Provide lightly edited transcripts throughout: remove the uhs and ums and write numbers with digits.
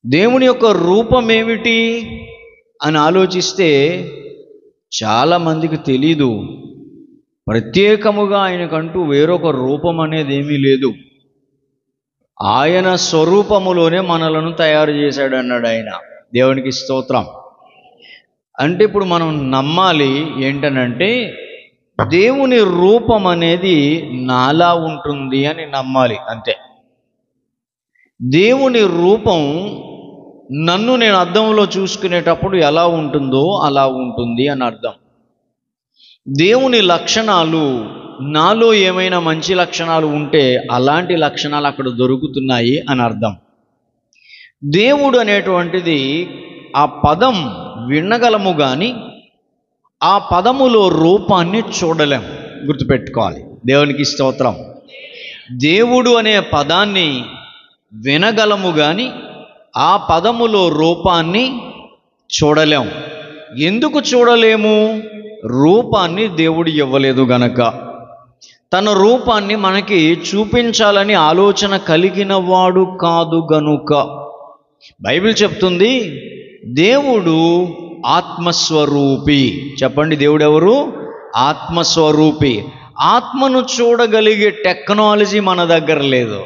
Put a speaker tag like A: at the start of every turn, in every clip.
A: దేవుని యొక్క రూపం ఏమిటి అని ఆలోచిస్తే చాలామందికి తెలీదు. ప్రత్యేకముగా ఆయనకంటూ వేరొక రూపం అనేది ఏమీ లేదు. ఆయన స్వరూపములోనే మనలను తయారు చేశాడు అన్నాడు ఆయన. దేవునికి స్తోత్రం. అంటే ఇప్పుడు మనం నమ్మాలి ఏంటనంటే దేవుని రూపం అనేది నాలా ఉంటుంది అని నమ్మాలి అంతే. దేవుని రూపం నన్ను నేను అద్దంలో చూసుకునేటప్పుడు ఎలా ఉంటుందో అలా ఉంటుంది అని అర్థం. దేవుని లక్షణాలు నాలో ఏమైనా మంచి లక్షణాలు ఉంటే అలాంటి లక్షణాలు అక్కడ దొరుకుతున్నాయి అని అర్థం. దేవుడు అనేటువంటిది ఆ పదం వినగలము కానీ ఆ పదములో రూపాన్ని చూడలేం. గుర్తుపెట్టుకోవాలి. దేవునికి స్తోత్రం. దేవుడు అనే పదాన్ని వినగలము కానీ ఆ పదములో రూపాన్ని చూడలేం. ఎందుకు చూడలేము? రూపాన్ని దేవుడు ఇవ్వలేదు గనక. తన రూపాన్ని మనకి చూపించాలని ఆలోచన కలిగిన వాడు కాదు గనుక. బైబిల్ చెప్తుంది దేవుడు ఆత్మస్వరూపి. చెప్పండి, దేవుడు ఎవరు? ఆత్మస్వరూపి. ఆత్మను చూడగలిగే టెక్నాలజీ మన దగ్గర లేదు.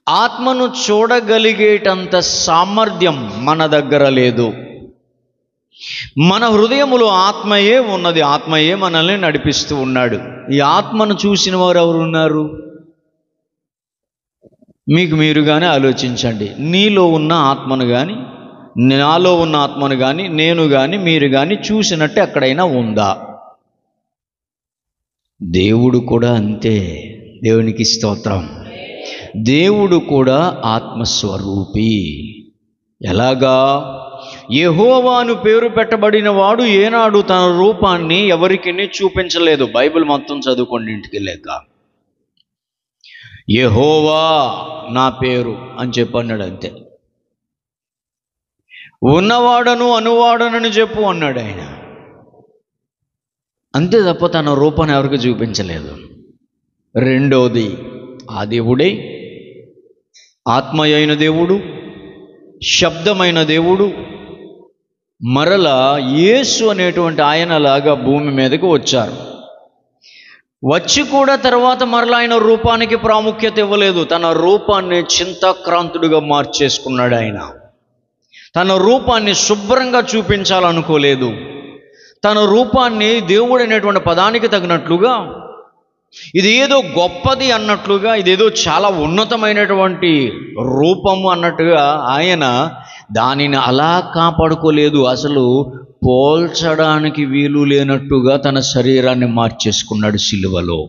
A: ఆత్మను చూడగలిగేటంత సామర్థ్యం మన దగ్గర లేదు. మన హృదయములో ఆత్మయే ఉన్నది. ఆత్మయే మనల్ని నడిపిస్తూ ఉన్నాడు. ఈ ఆత్మను చూసిన వారు ఎవరు ఉన్నారు? మీకు మీరుగానే ఆలోచించండి. నీలో ఉన్న ఆత్మను కానీ నాలో ఉన్న ఆత్మను కానీ నేను కానీ మీరు కానీ చూసినట్టు ఎక్కడైనా ఉందా? దేవుడు కూడా అంతే. దేవునికి స్తోత్రం. దేవుడు కూడా ఆత్మస్వరూపి. ఎలాగా? యెహోవా అను పేరు పెట్టబడిన వాడు ఏనాడు తన రూపాన్ని ఎవరికి చూపించలేదు. బైబిల్ మొత్తం చదువుకోండి ఇంటికి లేక. యెహోవా నా పేరు అని చెప్పన్నాడు అంతే. ఉన్నవాడను అనువాడనని చెప్పు అన్నాడు ఆయన. అంతే తప్ప తన రూపాన్ని ఎవరికి చూపించలేదు. రెండోది, ఆ దేవుడే ఆత్మయైన దేవుడు, శబ్దమైన దేవుడు, మరలా యేసు అనేటువంటి ఆయనలాగా భూమి మీదకు వచ్చారు. వచ్చి కూడా తర్వాత మరలా ఆయన రూపానికి ప్రాముఖ్యత ఇవ్వలేదు. తన రూపాన్ని చింతాక్రాంతుడిగా మార్చేసుకున్నాడు ఆయన. తన రూపాన్ని శుభ్రంగా చూపించాలనుకోలేదు. తన రూపాన్ని దేవుడు అనేటువంటి పదానికి తగినట్లుగా, ఇది ఏదో గొప్పది అన్నట్లుగా, ఇదేదో చాలా ఉన్నతమైనటువంటి రూపము అన్నట్టుగా ఆయన దానిని అలా కాపాడుకోలేదు. అసలు పోల్చడానికి వీలు లేనట్టుగా తన శరీరాన్ని మార్చేసుకున్నాడు సిలువలో.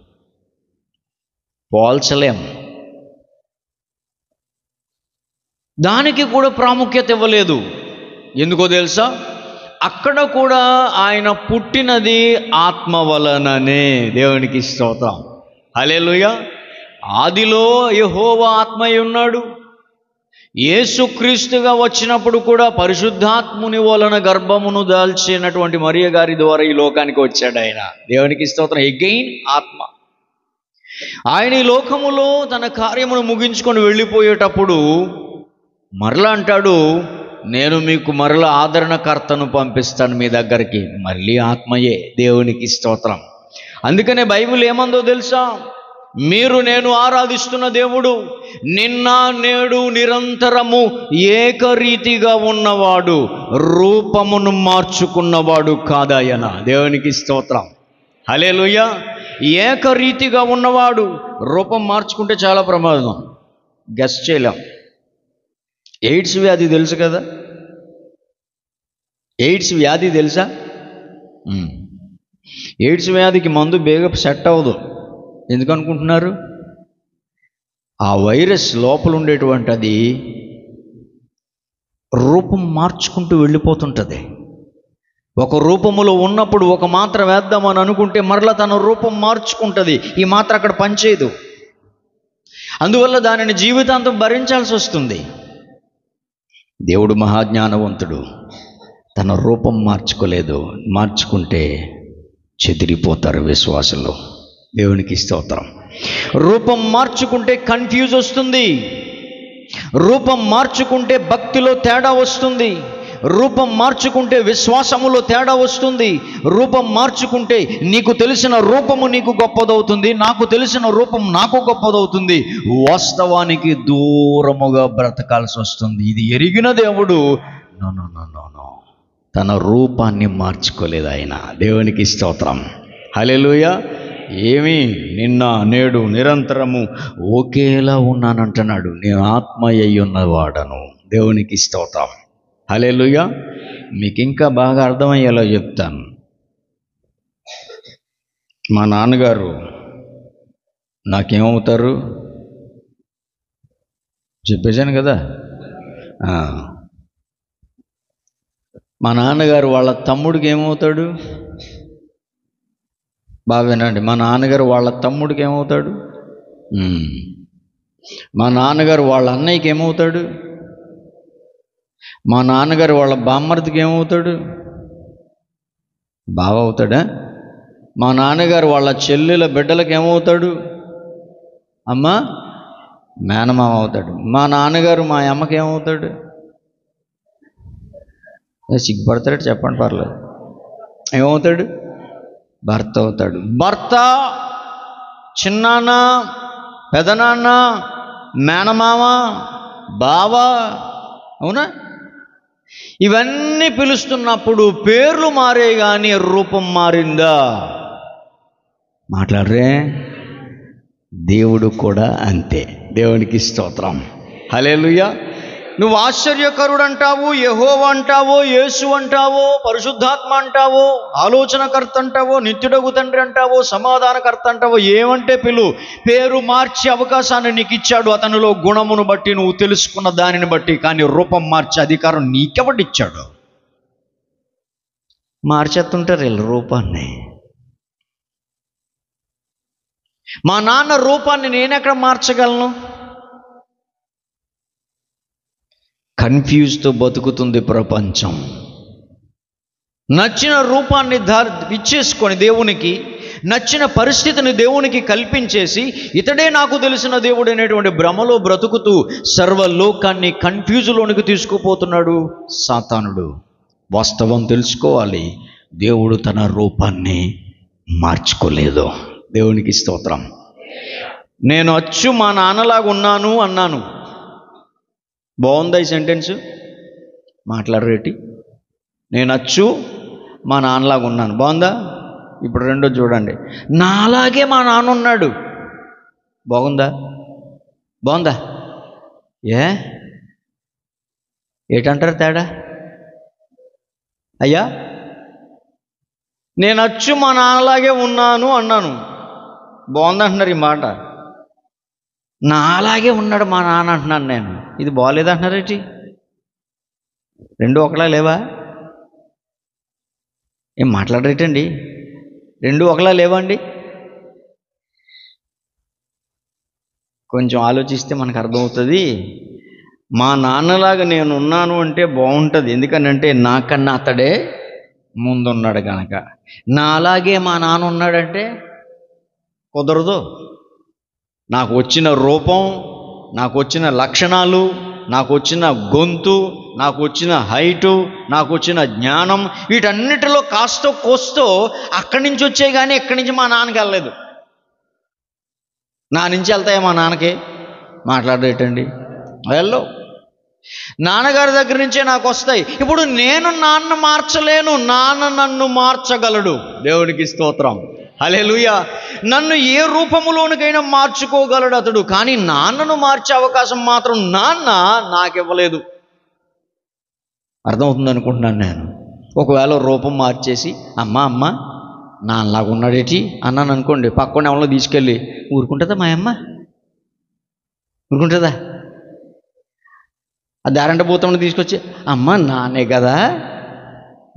A: పోల్చలేం. దానికి కూడా ప్రాముఖ్యత ఇవ్వలేదు. ఎందుకో తెలుసా? అక్కడ కూడా ఆయన పుట్టినది ఆత్మ వలననే. దేవునికి స్తోత్రం. హల్లెలూయా. ఆదిలో యెహోవా ఆత్మయ్య ఉన్నాడు. యేసుక్రీస్తుగా వచ్చినప్పుడు కూడా పరిశుద్ధాత్ముని వలన గర్భమును దాల్చినటువంటి మరియ గారి ద్వారా ఈ లోకానికి వచ్చాడు ఆయన. దేవునికి స్తోత్రం. ఎగైన్ ఆత్మ. ఆయన ఈ లోకములో తన కార్యమును ముగించుకొని వెళ్ళిపోయేటప్పుడు మరలా అంటాడు, నేను మీకు మరలా ఆదరణకర్తను పంపిస్తాను మీ దగ్గరికి. మళ్ళీ ఆత్మయే. దేవునికి స్తోత్రం. అందుకనే బైబిల్ ఏమందో తెలుసా? మీరు నేను ఆరాధిస్తున్న దేవుడు నిన్న నేడు నిరంతరము ఏకరీతిగా ఉన్నవాడు, రూపమును మార్చుకున్నవాడు కాదాయన. దేవునికి స్తోత్రం. హల్లెలూయా. ఏకరీతిగా ఉన్నవాడు. రూపం మార్చుకుంటే చాలా ప్రమాదం. గెస్ చేయలేం. ఎయిడ్స్ వ్యాధి తెలుసు కదా? ఎయిడ్స్ వ్యాధి తెలుసా? ఎయిడ్స్ వ్యాధికి మందు బేగ సెట్ అవ్వదు. ఎందుకు అనుకుంటున్నారు? ఆ వైరస్ లోపల ఉండేటువంటి అది రూపం మార్చుకుంటూ వెళ్ళిపోతుంటుంది. ఒక రూపములో ఉన్నప్పుడు ఒక మాత్ర వేద్దామని అనుకుంటే మరలా తన రూపం మార్చుకుంటుంది. ఈ మాత్ర అక్కడ పనిచేయదు. అందువల్ల దానిని జీవితాంతం భరించాల్సి వస్తుంది. దేవుడు మహాజ్ఞానవంతుడు. తన రూపం మార్చుకోలేదు. మార్చుకుంటే చెదిరిపోతారు విశ్వాసులు. దేవునికి స్తోత్రం. రూపం మార్చుకుంటే కన్ఫ్యూజ్ వస్తుంది. రూపం మార్చుకుంటే భక్తిలో తేడా వస్తుంది, రూపం మార్చుకుంటే విశ్వాసములో తేడా వస్తుంది, రూపం మార్చుకుంటే నీకు తెలిసిన రూపము నీకు గొప్పదవుతుంది, నాకు తెలిసిన రూపం నాకు గొప్పదవుతుంది, వాస్తవానికి దూరముగా బ్రతకాల్సి వస్తుంది. ఇది ఎరిగిన దేవుడు నో తన రూపాన్ని మార్చుకోలేదు ఆయన. దేవునికి స్తోత్రం, హల్లెలూయా. ఏమి నిన్న నేడు నిరంతరము ఒకేలా ఉన్నానంటున్నాడు. నేను ఆత్మయ్య ఉన్నవాడను. దేవునికి స్తోత్రం, హల్లెలూయా. మీకు ఇంకా బాగా అర్థమయ్యేలా చెప్తాను. మా నాన్నగారు నాకేమవుతారు చెప్పేశాను కదా. మా నాన్నగారు వాళ్ళ తమ్ముడికి ఏమవుతాడు? బాగా వినండి. మా నాన్నగారు వాళ్ళ తమ్ముడికి ఏమవుతాడు? మా నాన్నగారు వాళ్ళ అన్నయ్యకి ఏమవుతాడు? మా నాన్నగారు వాళ్ళ బామ్మర్దికి ఏమవుతాడు? బావ అవుతాడా? మా నాన్నగారు వాళ్ళ చెల్లెల బిడ్డలకు ఏమవుతాడు? అమ్మా మేనమామ అవుతాడు. మా నాన్నగారు మా అమ్మకి ఏమవుతాడు? సిగ్గుపడతాడు, చెప్పండి పర్లేదు. ఏమవుతాడు? భర్త అవుతాడు. భర్త, చిన్నాన్న, పెదనాన్న, మేనమామ, బావ, అవునా? ఇవన్నీ పిలుస్తున్నప్పుడు పేర్లు మారే కానీ రూపం మారిందా? మాట్లాడరే. దేవుడు కూడా అంతే. దేవునికి స్తోత్రం, హల్లెలూయా. నువ్వు ఆశ్చర్యకరుడు అంటావు, యెహోవా అంటావో, యేసు అంటావో, పరిశుద్ధాత్మ అంటావో, ఆలోచనకర్త అంటావో, నిత్యుడగు తండ్రి అంటావో, సమాధానకర్త అంటావో, ఏమంటే పిలు. పేరు మార్చే అవకాశాన్ని నీకు ఇచ్చాడు అతనిలో గుణమును బట్టి, నువ్వు తెలుసుకున్న దానిని బట్టి. కానీ రూపం మార్చే అధికారం నీకెవడిచ్చాడు? మార్చేస్తుంటారు వీళ్ళు రూపాన్ని. మా నాన్న రూపాన్ని నేనెక్కడ మార్చగలను? కన్ఫ్యూజ్తో బతుకుతుంది ప్రపంచం. నచ్చిన రూపాన్ని ఇచ్చేసుకొని దేవునికి, నచ్చిన పరిస్థితిని దేవునికి కల్పించేసి ఇతడే నాకు తెలిసిన దేవుడు అనేటువంటి భ్రమలో బ్రతుకుతూ సర్వలోకాన్ని కన్ఫ్యూజ్లోనికి తీసుకుపోతున్నాడు సాతానుడు. వాస్తవం తెలుసుకోవాలి, దేవుడు తన రూపాన్ని మార్చుకోలేదు. దేవునికి స్తోత్రం. నేను అచ్చు మా నాన్నలాగా ఉన్నాను అన్నాను. బాగుందా ఈ సెంటెన్స్? మాట్లాడరేటి. నేను అచ్చు మా నాన్నలాగా ఉన్నాను, బాగుందా? ఇప్పుడు రెండో చూడండి, నాలాగే మా నాన్న ఉన్నాడు. బాగుందా? బాగుందా? ఏటంటారు తేడా? అయ్యా నేను అచ్చు మా నాన్నలాగే ఉన్నాను అన్నాను, బాగుందంటున్నారు ఈ మాట. నాలాగే ఉన్నాడు మా నాన్న అంటున్నాను నేను, ఇది బాగోలేదంటున్నారేంటి? రెండు ఒకలా లేవా? ఏం మాట్లాడరేటండి? రెండు ఒకలా లేవండి? కొంచెం ఆలోచిస్తే మనకు అర్థమవుతుంది. మా నాన్నలాగా నేను ఉన్నాను అంటే బాగుంటుంది, ఎందుకనంటే నాకన్నా అతడే ముందున్నాడు కనుక. నాలాగే మా నాన్న ఉన్నాడంటే కుదరదు. నాకు వచ్చిన రూపం, నాకు వచ్చిన లక్షణాలు, నాకు వచ్చిన గొంతు, నాకు వచ్చిన హైటు, నాకు వచ్చిన జ్ఞానం, వీటన్నిటిలో కాస్తో కోస్తో అక్కడి నుంచి వచ్చాయి కానీ ఎక్కడి నుంచి మా నాన్నకి వెళ్ళలేదు. నా నుంచి వెళ్తాయా మా నాన్నకి? మాట్లాడేటండి వెళ్ళవు. నాన్నగారి దగ్గర నుంచే నాకు వస్తాయి. ఇప్పుడు నేను నాన్న మార్చలేను, నాన్న నన్ను మార్చగలడు. దేవుడికి స్తోత్రం, హల్లెలూయా. నన్ను ఏ రూపములోనికైనా మార్చుకోగలడు అతడు, కానీ నాన్నను మార్చే అవకాశం మాత్రం నాన్న నాకివ్వలేదు. అర్థమవుతుంది అనుకుంటున్నాను నేను. ఒకవేళ రూపం మార్చేసి అమ్మ నాన్నలాగా ఉన్నాడేటి అన్నాను అనుకోండి, పక్కన ఎవరిలో తీసుకెళ్ళి ఊరుకుంటుందా మా అమ్మ? ఊరుకుంటుందా? ఆ దారంట పోతామని తీసుకొచ్చి అమ్మ నాన్నే కదా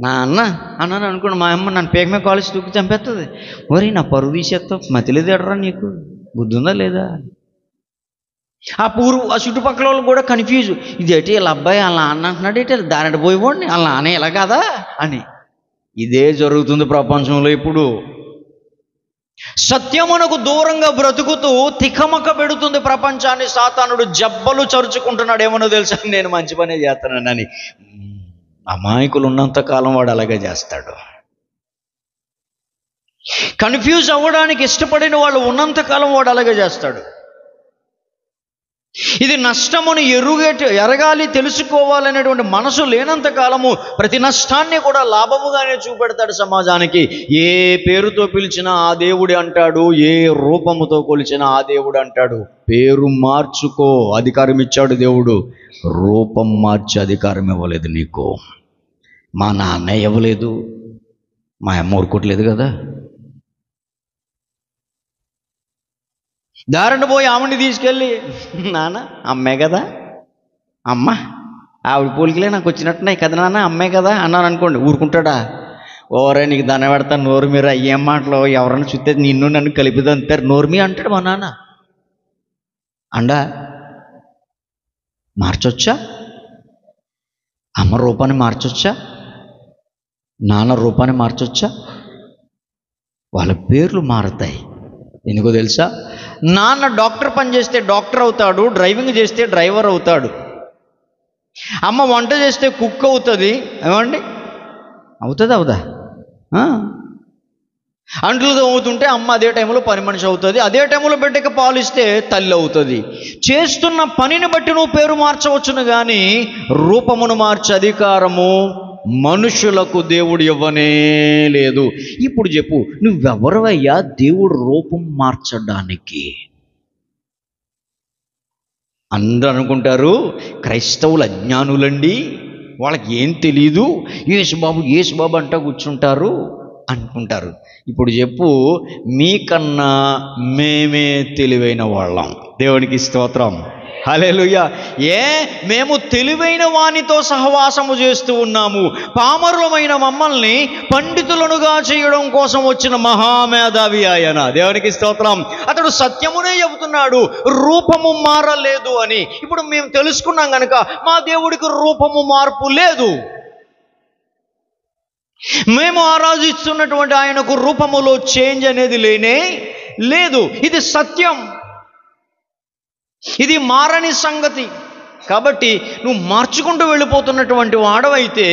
A: నాన్న అన్నాను అనుకోండి, మా అమ్మ నన్ను పేక మీద కాలేజ్ తూకి చంపేస్తుంది. మరి నా పరువు తీసేస్తావు, మతిలేదేడరా నీకు, బుద్ధి ఉందా లేదా? ఆ చుట్టుపక్కల వాళ్ళు కూడా కన్ఫ్యూజ్, ఇదేంటి ఇలా అబ్బాయి వాళ్ళ నాన్న అంటున్నాడు, ఏంటి దారంట పోయిపోండి వాళ్ళ నాన్న ఇలా కదా అని. ఇదే జరుగుతుంది ప్రపంచంలో ఇప్పుడు. సత్యమునకు దూరంగా బ్రతుకుతూ తికమక పెడుతుంది ప్రపంచాన్ని సాతానుడు. జబ్బలు చరుచుకుంటున్నాడు. ఏమనో తెలుసా, నేను మంచి పనే చేస్తానని. అమాయకులు ఉన్నంతకాలం వాడు అలాగే చేస్తాడు. కన్ఫ్యూజ్ అవ్వడానికి ఇష్టపడిన వాళ్ళు ఉన్నంతకాలం వాడు అలాగే చేస్తాడు. ఇది నష్టమును ఎరగాలి, తెలుసుకోవాలనేటువంటి మనసు లేనంత కాలము ప్రతి నష్టాన్ని కూడా లాభముగానే చూపెడతాడు సమాజానికి. ఏ పేరుతో పిలిచినా ఆ దేవుడే అంటాడు, ఏ రూపముతో కొలిచినా ఆ దేవుడు అంటాడు. పేరు మార్చుకో, అధికారం ఇచ్చాడు దేవుడు. రూపం మార్చి అధికారం ఇవ్వలేదు నీకు. మా నాన్న ఇవ్వలేదు, మా అమ్మ ఊరుకోవట్లేదు కదా. దారిన పోయి ఆమెని తీసుకెళ్ళి, నాన్న అమ్మే కదా, అమ్మ ఆవిడ పోలికలే నాకు వచ్చినట్టున్నాయి కదా నాన్న, అమ్మే కదా అన్నాను అనుకోండి, ఊరుకుంటాడా? ఓరే నీకు దండ పెడతాను, నోరు మీరు అయ్యే మాటలు ఎవరైనా చూస్తే నిన్ను నన్ను కలిపిదంతారు, నోరు మీ అంటాడు మా నాన్న. అండా మార్చొచ్చా? అమ్మ రూపాన్ని మార్చొచ్చా? నాన్న రూపాన్ని మార్చొచ్చా? వాళ్ళ పేర్లు మారతాయి. ఎందుకో తెలుసా? నాన్న డాక్టర్ పని చేస్తే డాక్టర్ అవుతాడు, డ్రైవింగ్ చేస్తే డ్రైవర్ అవుతాడు. అమ్మ వంట చేస్తే కుక్ అవుతుంది. ఏమండి అవుతుంది, అవుదా? అంట్లు అవుతుంటే అమ్మ అదే టైంలో పని మనిషి అవుతుంది. అదే టైంలో బిడ్డకి పాలిస్తే తల్లి అవుతుంది. చేస్తున్న పనిని బట్టి నువ్వు పేరు మార్చవచ్చును, కానీ రూపమును మార్చే అధికారము మనుషులకు దేవుడు ఇవ్వనే లేదు. ఇప్పుడు చెప్పు, నువ్వెవరవయ్యా దేవుడు రూపం మార్చడానికి? అందరూ అనుకుంటారు క్రైస్తవులు అజ్ఞానులండి, వాళ్ళకి ఏం తెలీదు, యేసుబాబు అంటా కూర్చుంటారు అనుకుంటారు. ఇప్పుడు చెప్పు, మీకన్నా మేమే తెలివైన వాళ్ళం. దేవునికి స్తోత్రం, హల్లెలూయా. మేము తెలివైన వానితో సహవాసము చేస్తూ ఉన్నాము. పామరులమైన మమ్మల్ని పండితులనుగా చేయడం కోసం వచ్చిన మహామేధావి ఆయన. దేవునికి స్తోత్రం. అతడు సత్యమునే చెబుతున్నాడు, రూపము మారలేదు అని. ఇప్పుడు మేము తెలుసుకున్నాం కనుక మా దేవుడికి రూపము మార్పు లేదు. మేము ఆరాధిస్తున్నటువంటి ఆయనకు రూపములో చేంజ్ అనేది లేనే లేదు. ఇది సత్యం, ఇది మారని సంగతి. కాబట్టి నువ్వు మార్చుకుంటూ వెళ్ళిపోతున్నటువంటి వాడవైతే,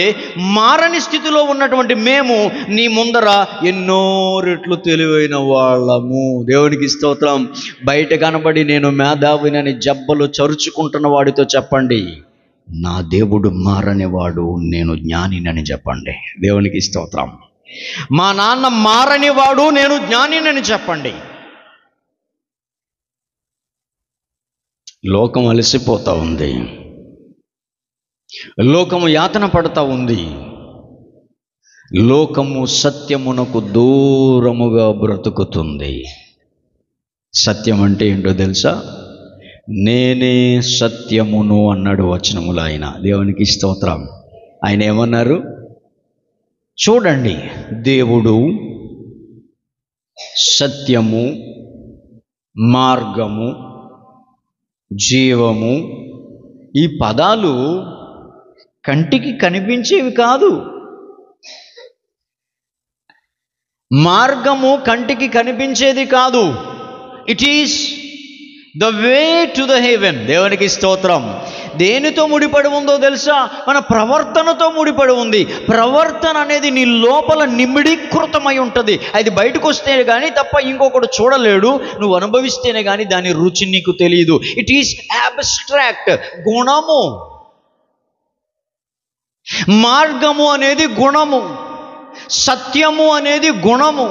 A: మారని స్థితిలో ఉన్నటువంటి మేము నీ ముందర ఎన్నో రెట్లు తెలివైన వాళ్ళము. దేవునికి స్తోత్రం. బయట కనబడి నేను మేధావినని జబ్బలు చరుచుకుంటున్న వాడితో చెప్పండి, నా దేవుడు మారనివాడు, నేను జ్ఞానినని చెప్పండి. దేవునికి స్తోత్రం. మా నాన్న మారనివాడు, నేను జ్ఞానినని చెప్పండి. లోకం అలసిపోతూ ఉంది, లోకము యాతన పడుతూ ఉంది, లోకము సత్యమునకు దూరముగా బ్రతుకుతుంది. సత్యం అంటే ఏంటో తెలుసా? నేనే సత్యమును అన్నాడు వచనములు ఆయన. దేవునికి స్తోత్రం. ఆయన ఏమన్నారు చూడండి, దేవుడు సత్యము, మార్గము, జీవము, ఈ పదాలు కంటికి కనిపించేవి కాదు. మార్గము కంటికి కనిపించేది కాదు. It is the way to the heaven. దేవునికి స్తోత్రం. దేనితో ముడిపడి ఉందో తెలుసా? మన ప్రవర్తనతో ముడిపడి ఉంది. ప్రవర్తన అనేది నీ లోపల నిమిడీకృతమై ఉంటుంది. అది బయటకు వస్తేనే కానీ తప్ప ఇంకొకటి చూడలేడు. నువ్వు అనుభవిస్తేనే కానీ దాని రుచి నీకు తెలియదు. It is abstract. గుణము, మార్గము అనేది గుణము, సత్యము అనేది గుణము,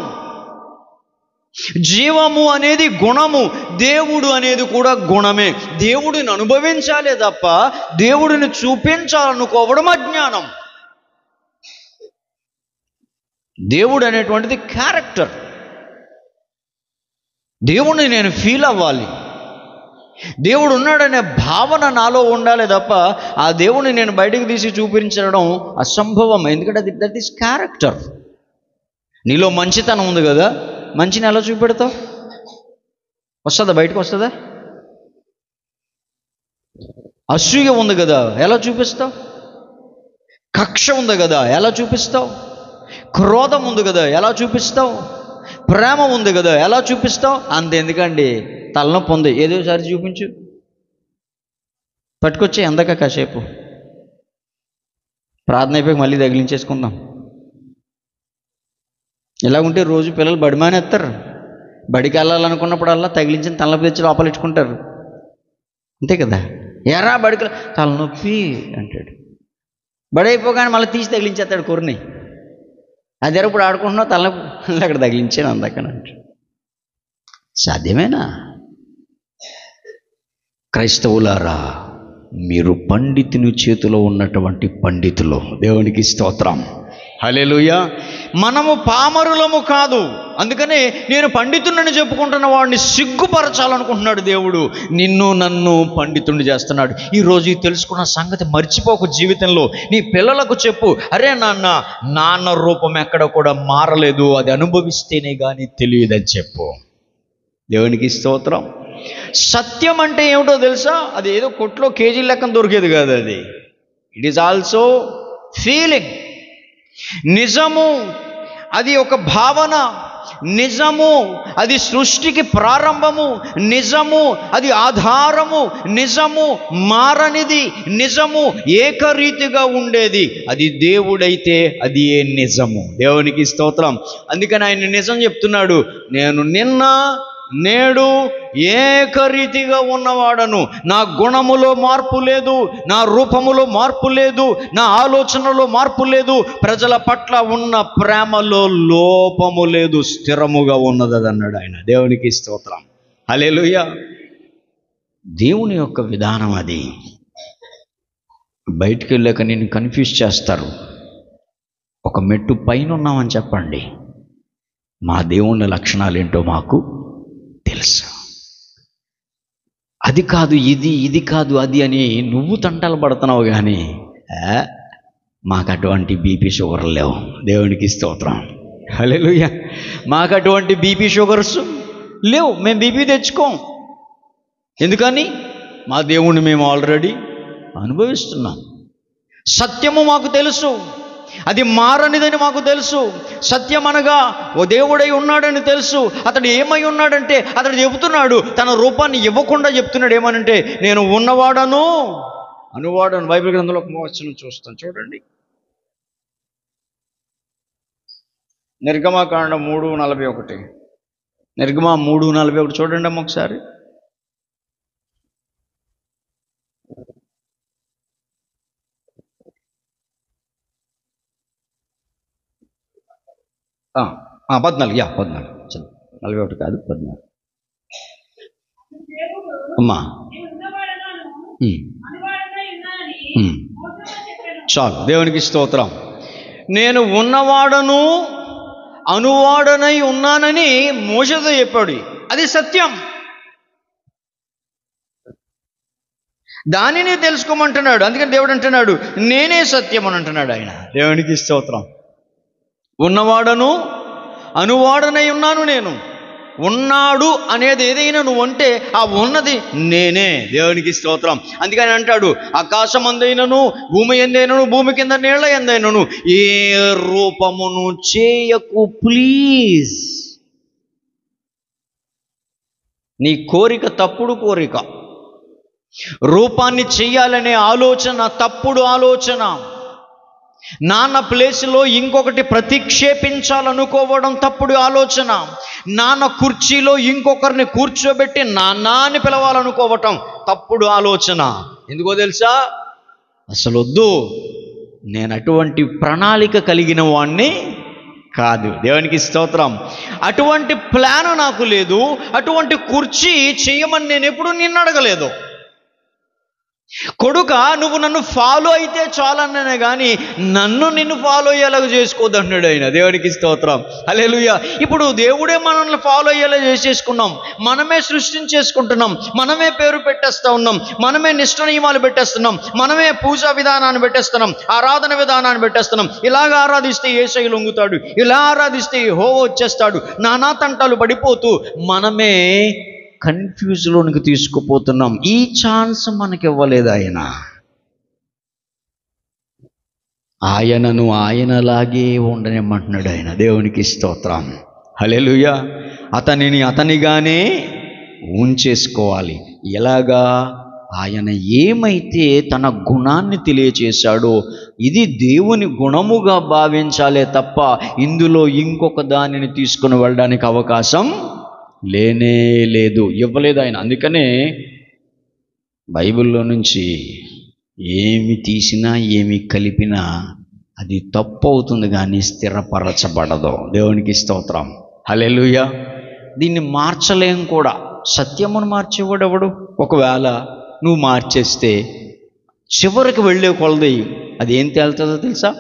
A: జీవము అనేది గుణము, దేవుడు అనేది కూడా గుణమే. దేవుడిని అనుభవించాలే తప్ప దేవుడిని చూపించాలనుకోవడం అజ్ఞానం. దేవుడు అనేటువంటిది క్యారెక్టర్. దేవుడిని నేను ఫీల్ అవ్వాలి, దేవుడు ఉన్నాడనే భావన నాలో ఉండాలి తప్ప ఆ దేవుడిని నేను బయటకు తీసి చూపించడం అసంభవం. ఎందుకంటే దట్ ఈస్ క్యారెక్టర్. నీలో మంచితనం ఉంది కదా, మంచిని ఎలా చూపెడతావు? వస్తుందా? బయటకు వస్తుందా? అసూయ ఉంది కదా, ఎలా చూపిస్తావు? కక్ష ఉంది కదా, ఎలా చూపిస్తావు? క్రోధం ఉంది కదా, ఎలా చూపిస్తావు? ప్రేమ ఉంది కదా, ఎలా చూపిస్తావు? అంతెందుకండి, తలనొప్పి ఉంది, ఏదోసారి చూపించు, పట్టుకొచ్చి అందక కాసేపు ప్రార్థన అయిపోయి మళ్ళీ తగిలించేసుకుందాం. ఇలా ఉంటే రోజు పిల్లలు బడి మానేస్తారు. బడికి వెళ్ళాలనుకున్నప్పుడల్లా తగిలించిన తలనొప్పి తెచ్చి లోపలించుకుంటారు. అంతే కదా, ఎరా బడికి తలనొప్పి అంటాడు, బడి అయిపోగానే మళ్ళీ తీసి తగిలించేస్తాడు కూరని. అదే ఇప్పుడు ఆడుకుంటున్నావు, తలనొప్పి అక్కడ తగిలించాను అందకని అంటాడు. సాధ్యమేనా? క్రైస్తవులారా, మీరు పండితుని చేతిలో ఉన్నటువంటి పండితులు. దేవునికి స్తోత్రం, హల్లెలూయా. మనము పామరులము కాదు. అందుకనే నేను పండితుడిని చెప్పుకుంటున్న వాడిని సిగ్గుపరచాలనుకుంటున్నాడు దేవుడు. నిన్ను నన్ను పండితుడిని చేస్తున్నాడు. ఈరోజు ఈ తెలుసుకున్న సంగతి మర్చిపోకు. జీవితంలో నీ పిల్లలకు చెప్పు, అరే నాన్న రూపం ఎక్కడ కూడా మారలేదు, అది అనుభవిస్తేనే కానీ తెలియదని చెప్పు. దేవునికి స్తోత్రం. సత్యం అంటే ఏమిటో తెలుసా? అది ఏదో కొట్లో కేజీ లెక్కన దొరికేది కాదు. అది ఇట్ ఈజ్ ఆల్సో ఫీలింగ్. నిజము అది ఒక భావన, నిజము అది సృష్టికి ప్రారంభము, నిజము అది ఆధారము, నిజము మారనిది, నిజము ఏకరీతిగా ఉండేది. అది దేవుడైతే అది ఏ నిజము. దేవునికి స్తోత్రం. అందుకని ఆయన నిజం చెప్తున్నాడు, నేను నిన్న నేడు ఏకరీతిగా ఉన్నవాడను. నా గుణములో మార్పు లేదు, నా రూపములో మార్పు లేదు, నా ఆలోచనలో మార్పు లేదు, ప్రజల పట్ల ఉన్న ప్రేమలో లోపము లేదు, స్థిరముగా ఉన్నది అన్నాడు ఆయన. దేవునికి స్తోత్రం, హల్లెలూయా. దేవుని యొక్క విధానం అది. బయటికి వెళ్ళాక నేను కన్ఫ్యూజ్ చేస్తారు. ఒక మెట్టు పైన ఉన్నామని చెప్పండి, మా దేవుని లక్షణాలు ఏంటో మాకు తెలుసు. అది కాదు ఇది, ఇది కాదు అది అని నువ్వు తంటాలు పడుతున్నావు, కానీ మాకు అటువంటి బీపీ షుగర్లు లేవు. దేవునికి స్తోత్రం, హల్లెలూయా. మాకు అటువంటి బీపీ షుగర్స్ లేవు, మేము బీపీ తెచ్చుకోం. ఎందుకని? మా దేవుణ్ణి మేము ఆల్రెడీ అనుభవిస్తున్నాం. సత్యము మాకు తెలుసు, అది మారనిదని మాకు తెలుసు. సత్యం అనగా ఓ దేవుడై ఉన్నాడని తెలుసు. అతడు ఏమై ఉన్నాడంటే, అతడు చెబుతున్నాడు, తన రూపాన్ని ఇవ్వకుండా చెప్తున్నాడు. ఏమనంటే, నేను ఉన్నవాడను అనువాడను. బైబిల్ గ్రంథంలో ఒక వచనం చూస్తాను, చూడండి. నిర్గమకాండం 3:41. నిర్గమ 3:41 చూడండి అమ్మ ఒకసారి. ఆ 14 41 కాదు 14 అమ్మా. చాలు, దేవునికి స్తోత్రం. నేను ఉన్నవాడను అనువాడనై ఉన్నానని మోషేతో చెప్పాడు. అది సత్యం, దానిని తెలుసుకోమంటున్నాడు. అందుకని దేవుడు అంటున్నాడు, నేనే సత్యం అని అంటున్నాడు ఆయన. దేవునికి స్తోత్రం. ఉన్నవాడను అనువాడనై ఉన్నాను. నేను ఉన్నాడు అనేది ఏదైనా నువ్వు అంటే ఆ ఉన్నది నేనే. దేవునికి స్తోత్రం. అందుకని అంటాడు, ఆకాశం అందైనను భూమి ఎందైనను భూమి కింద నీళ్ల ఎందైనను ఏ రూపమును చేయకు ప్లీజ్. నీ కోరిక తప్పుడు కోరిక, రూపాన్ని చెయ్యాలనే ఆలోచన తప్పుడు ఆలోచన, నాన్న ప్లేస్లో ఇంకొకటి ప్రతిక్షేపించాలనుకోవడం తప్పుడు ఆలోచన, నాన్న కుర్చీలో ఇంకొకరిని కూర్చోబెట్టి నాన్న అని పిలవాలనుకోవటం తప్పుడు ఆలోచన. ఎందుకో తెలుసా? అసలు వద్దు. నేను అటువంటి ప్రణాళిక కలిగిన వాణ్ణి కాదు. దేవునికి స్తోత్రం. అటువంటి ప్లాన్ నాకు లేదు. అటువంటి కుర్చీ చేయమని నేను ఎప్పుడు నిన్ను అడగలేదు. కొడుక, నువ్వు నన్ను ఫాలో అయితే చాలన్నానే కానీ నన్ను నిన్ను ఫాలో అయ్యేలాగా చేసుకోవద్దన్నాడు ఆయన. దేవునికి స్తోత్రం, హల్లెలూయా. ఇప్పుడు దేవుడే మనల్ని ఫాలో అయ్యేలా చేసేసుకున్నాం. మనమే సృష్టించేసుకుంటున్నాం, మనమే పేరు పెట్టేస్తూ ఉన్నాం, మనమే నిష్ట నియమాలు పెట్టేస్తున్నాం, మనమే పూజా విధానాన్ని పెట్టేస్తున్నాం, ఆరాధన విధానాన్ని పెట్టేస్తున్నాం. ఇలాగ ఆరాధిస్తే యేసయ్య లొంగుతాడు, ఇలా ఆరాధిస్తే యెహోవా వచ్చేస్తాడు. నానా తంటాలు పడిపోతూ మనమే కన్ఫ్యూజ్లోనికి తీసుకుపోతున్నాం. ఈ ఛాన్స్ మనకి ఇవ్వలేదు ఆయన. ఆయనను ఆయనలాగే ఉండనిమ్మంటున్నాడు ఆయన. దేవునికి స్తోత్రం, హల్లెలూయా. అతనిని అతనిగానే ఉంచేసుకోవాలి. ఎలాగా? ఆయన ఏమైతే తన గుణాన్ని తెలియచేశాడో ఇది దేవుని గుణముగా భావించాలే తప్ప ఇందులో ఇంకొక దానిని తీసుకుని వెళ్ళడానికి అవకాశం లేనే లేదు, ఇవ్వలేదు ఆయన. అందుకనే బైబిల్లో నుంచి ఏమి తీసినా ఏమి కలిపినా అది తప్పు అవుతుంది కానీ స్థిరపరచబడదు. దేవునికి స్తోత్రం. హల్లెలూయా. దీన్ని మార్చలేం కూడా. సత్యమును మార్చేవాడు ఎవడు? ఒకవేళ నువ్వు మార్చేస్తే చివరికి వెళ్ళే కొలది అది ఏం తేలుతుందో తెలుసా?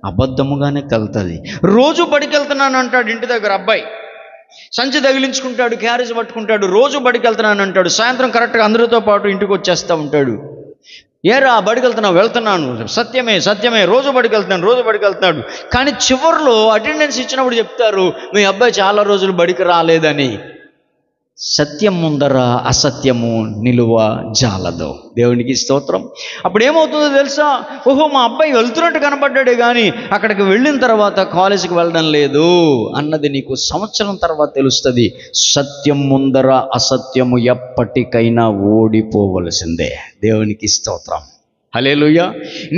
A: అబద్ధముగానే తేలుతుంది. రోజు బడికి వెళ్తున్నాను అంటాడు ఇంటి దగ్గర అబ్బాయి, సంచి తగిలించుకుంటాడు, క్యారేజ్ పట్టుకుంటాడు, రోజు బడికి వెళ్తున్నాను అంటాడు. సాయంత్రం కరెక్ట్గా అందరితో పాటు ఇంటికి వచ్చేస్తూ ఉంటాడు. ఏరా బడికి వెళ్తున్నావు? వెళ్తున్నాను. సత్యమే సత్యమే, రోజు బడికి వెళ్తున్నాను, రోజు బడికి వెళ్తున్నాడు. కానీ చివరిలో అటెండెన్స్ ఇచ్చినప్పుడు చెప్తారు మీ అబ్బాయి చాలా రోజులు బడికి రాలేదని. సత్యం ముందర అసత్యము నిలువ జాలదు. దేవునికి స్తోత్రం. అప్పుడు ఏమవుతుందో తెలుసా? ఓహో మా అబ్బాయి వెళ్తున్నట్టు కనపడ్డాడే కానీ అక్కడికి వెళ్ళిన తర్వాత కాలేజీకి వెళ్ళడం లేదు అన్నది నీకు సంవత్సరం తర్వాత తెలుస్తుంది. సత్యం ముందర అసత్యము ఎప్పటికైనా ఓడిపోవలసిందే. దేవునికి స్తోత్రం. హల్లెలూయా.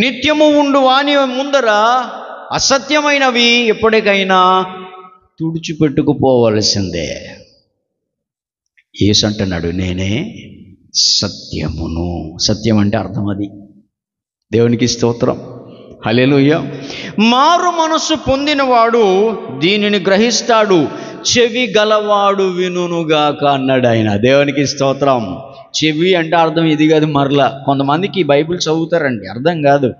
A: నిత్యము ఉండు వాని ముందర అసత్యమైనవి ఎప్పటికైనా తుడిచిపెట్టుకుపోవలసిందే. యేసు అంటున్నాడు నేనే సత్యమును. సత్యం అంటే అర్థం అది. దేవునికి స్తోత్రం. హల్లెలూయా. మారు మనస్సు పొందినవాడు దీనిని గ్రహిస్తాడు, చెవి గలవాడు వినుగాక అన్నాడు ఆయన. దేవునికి స్తోత్రం. చెవి అంటే అర్థం ఇది కాదు. మరలా కొంతమందికి బైబిల్ చదువుతారండి, అర్థం కాదు.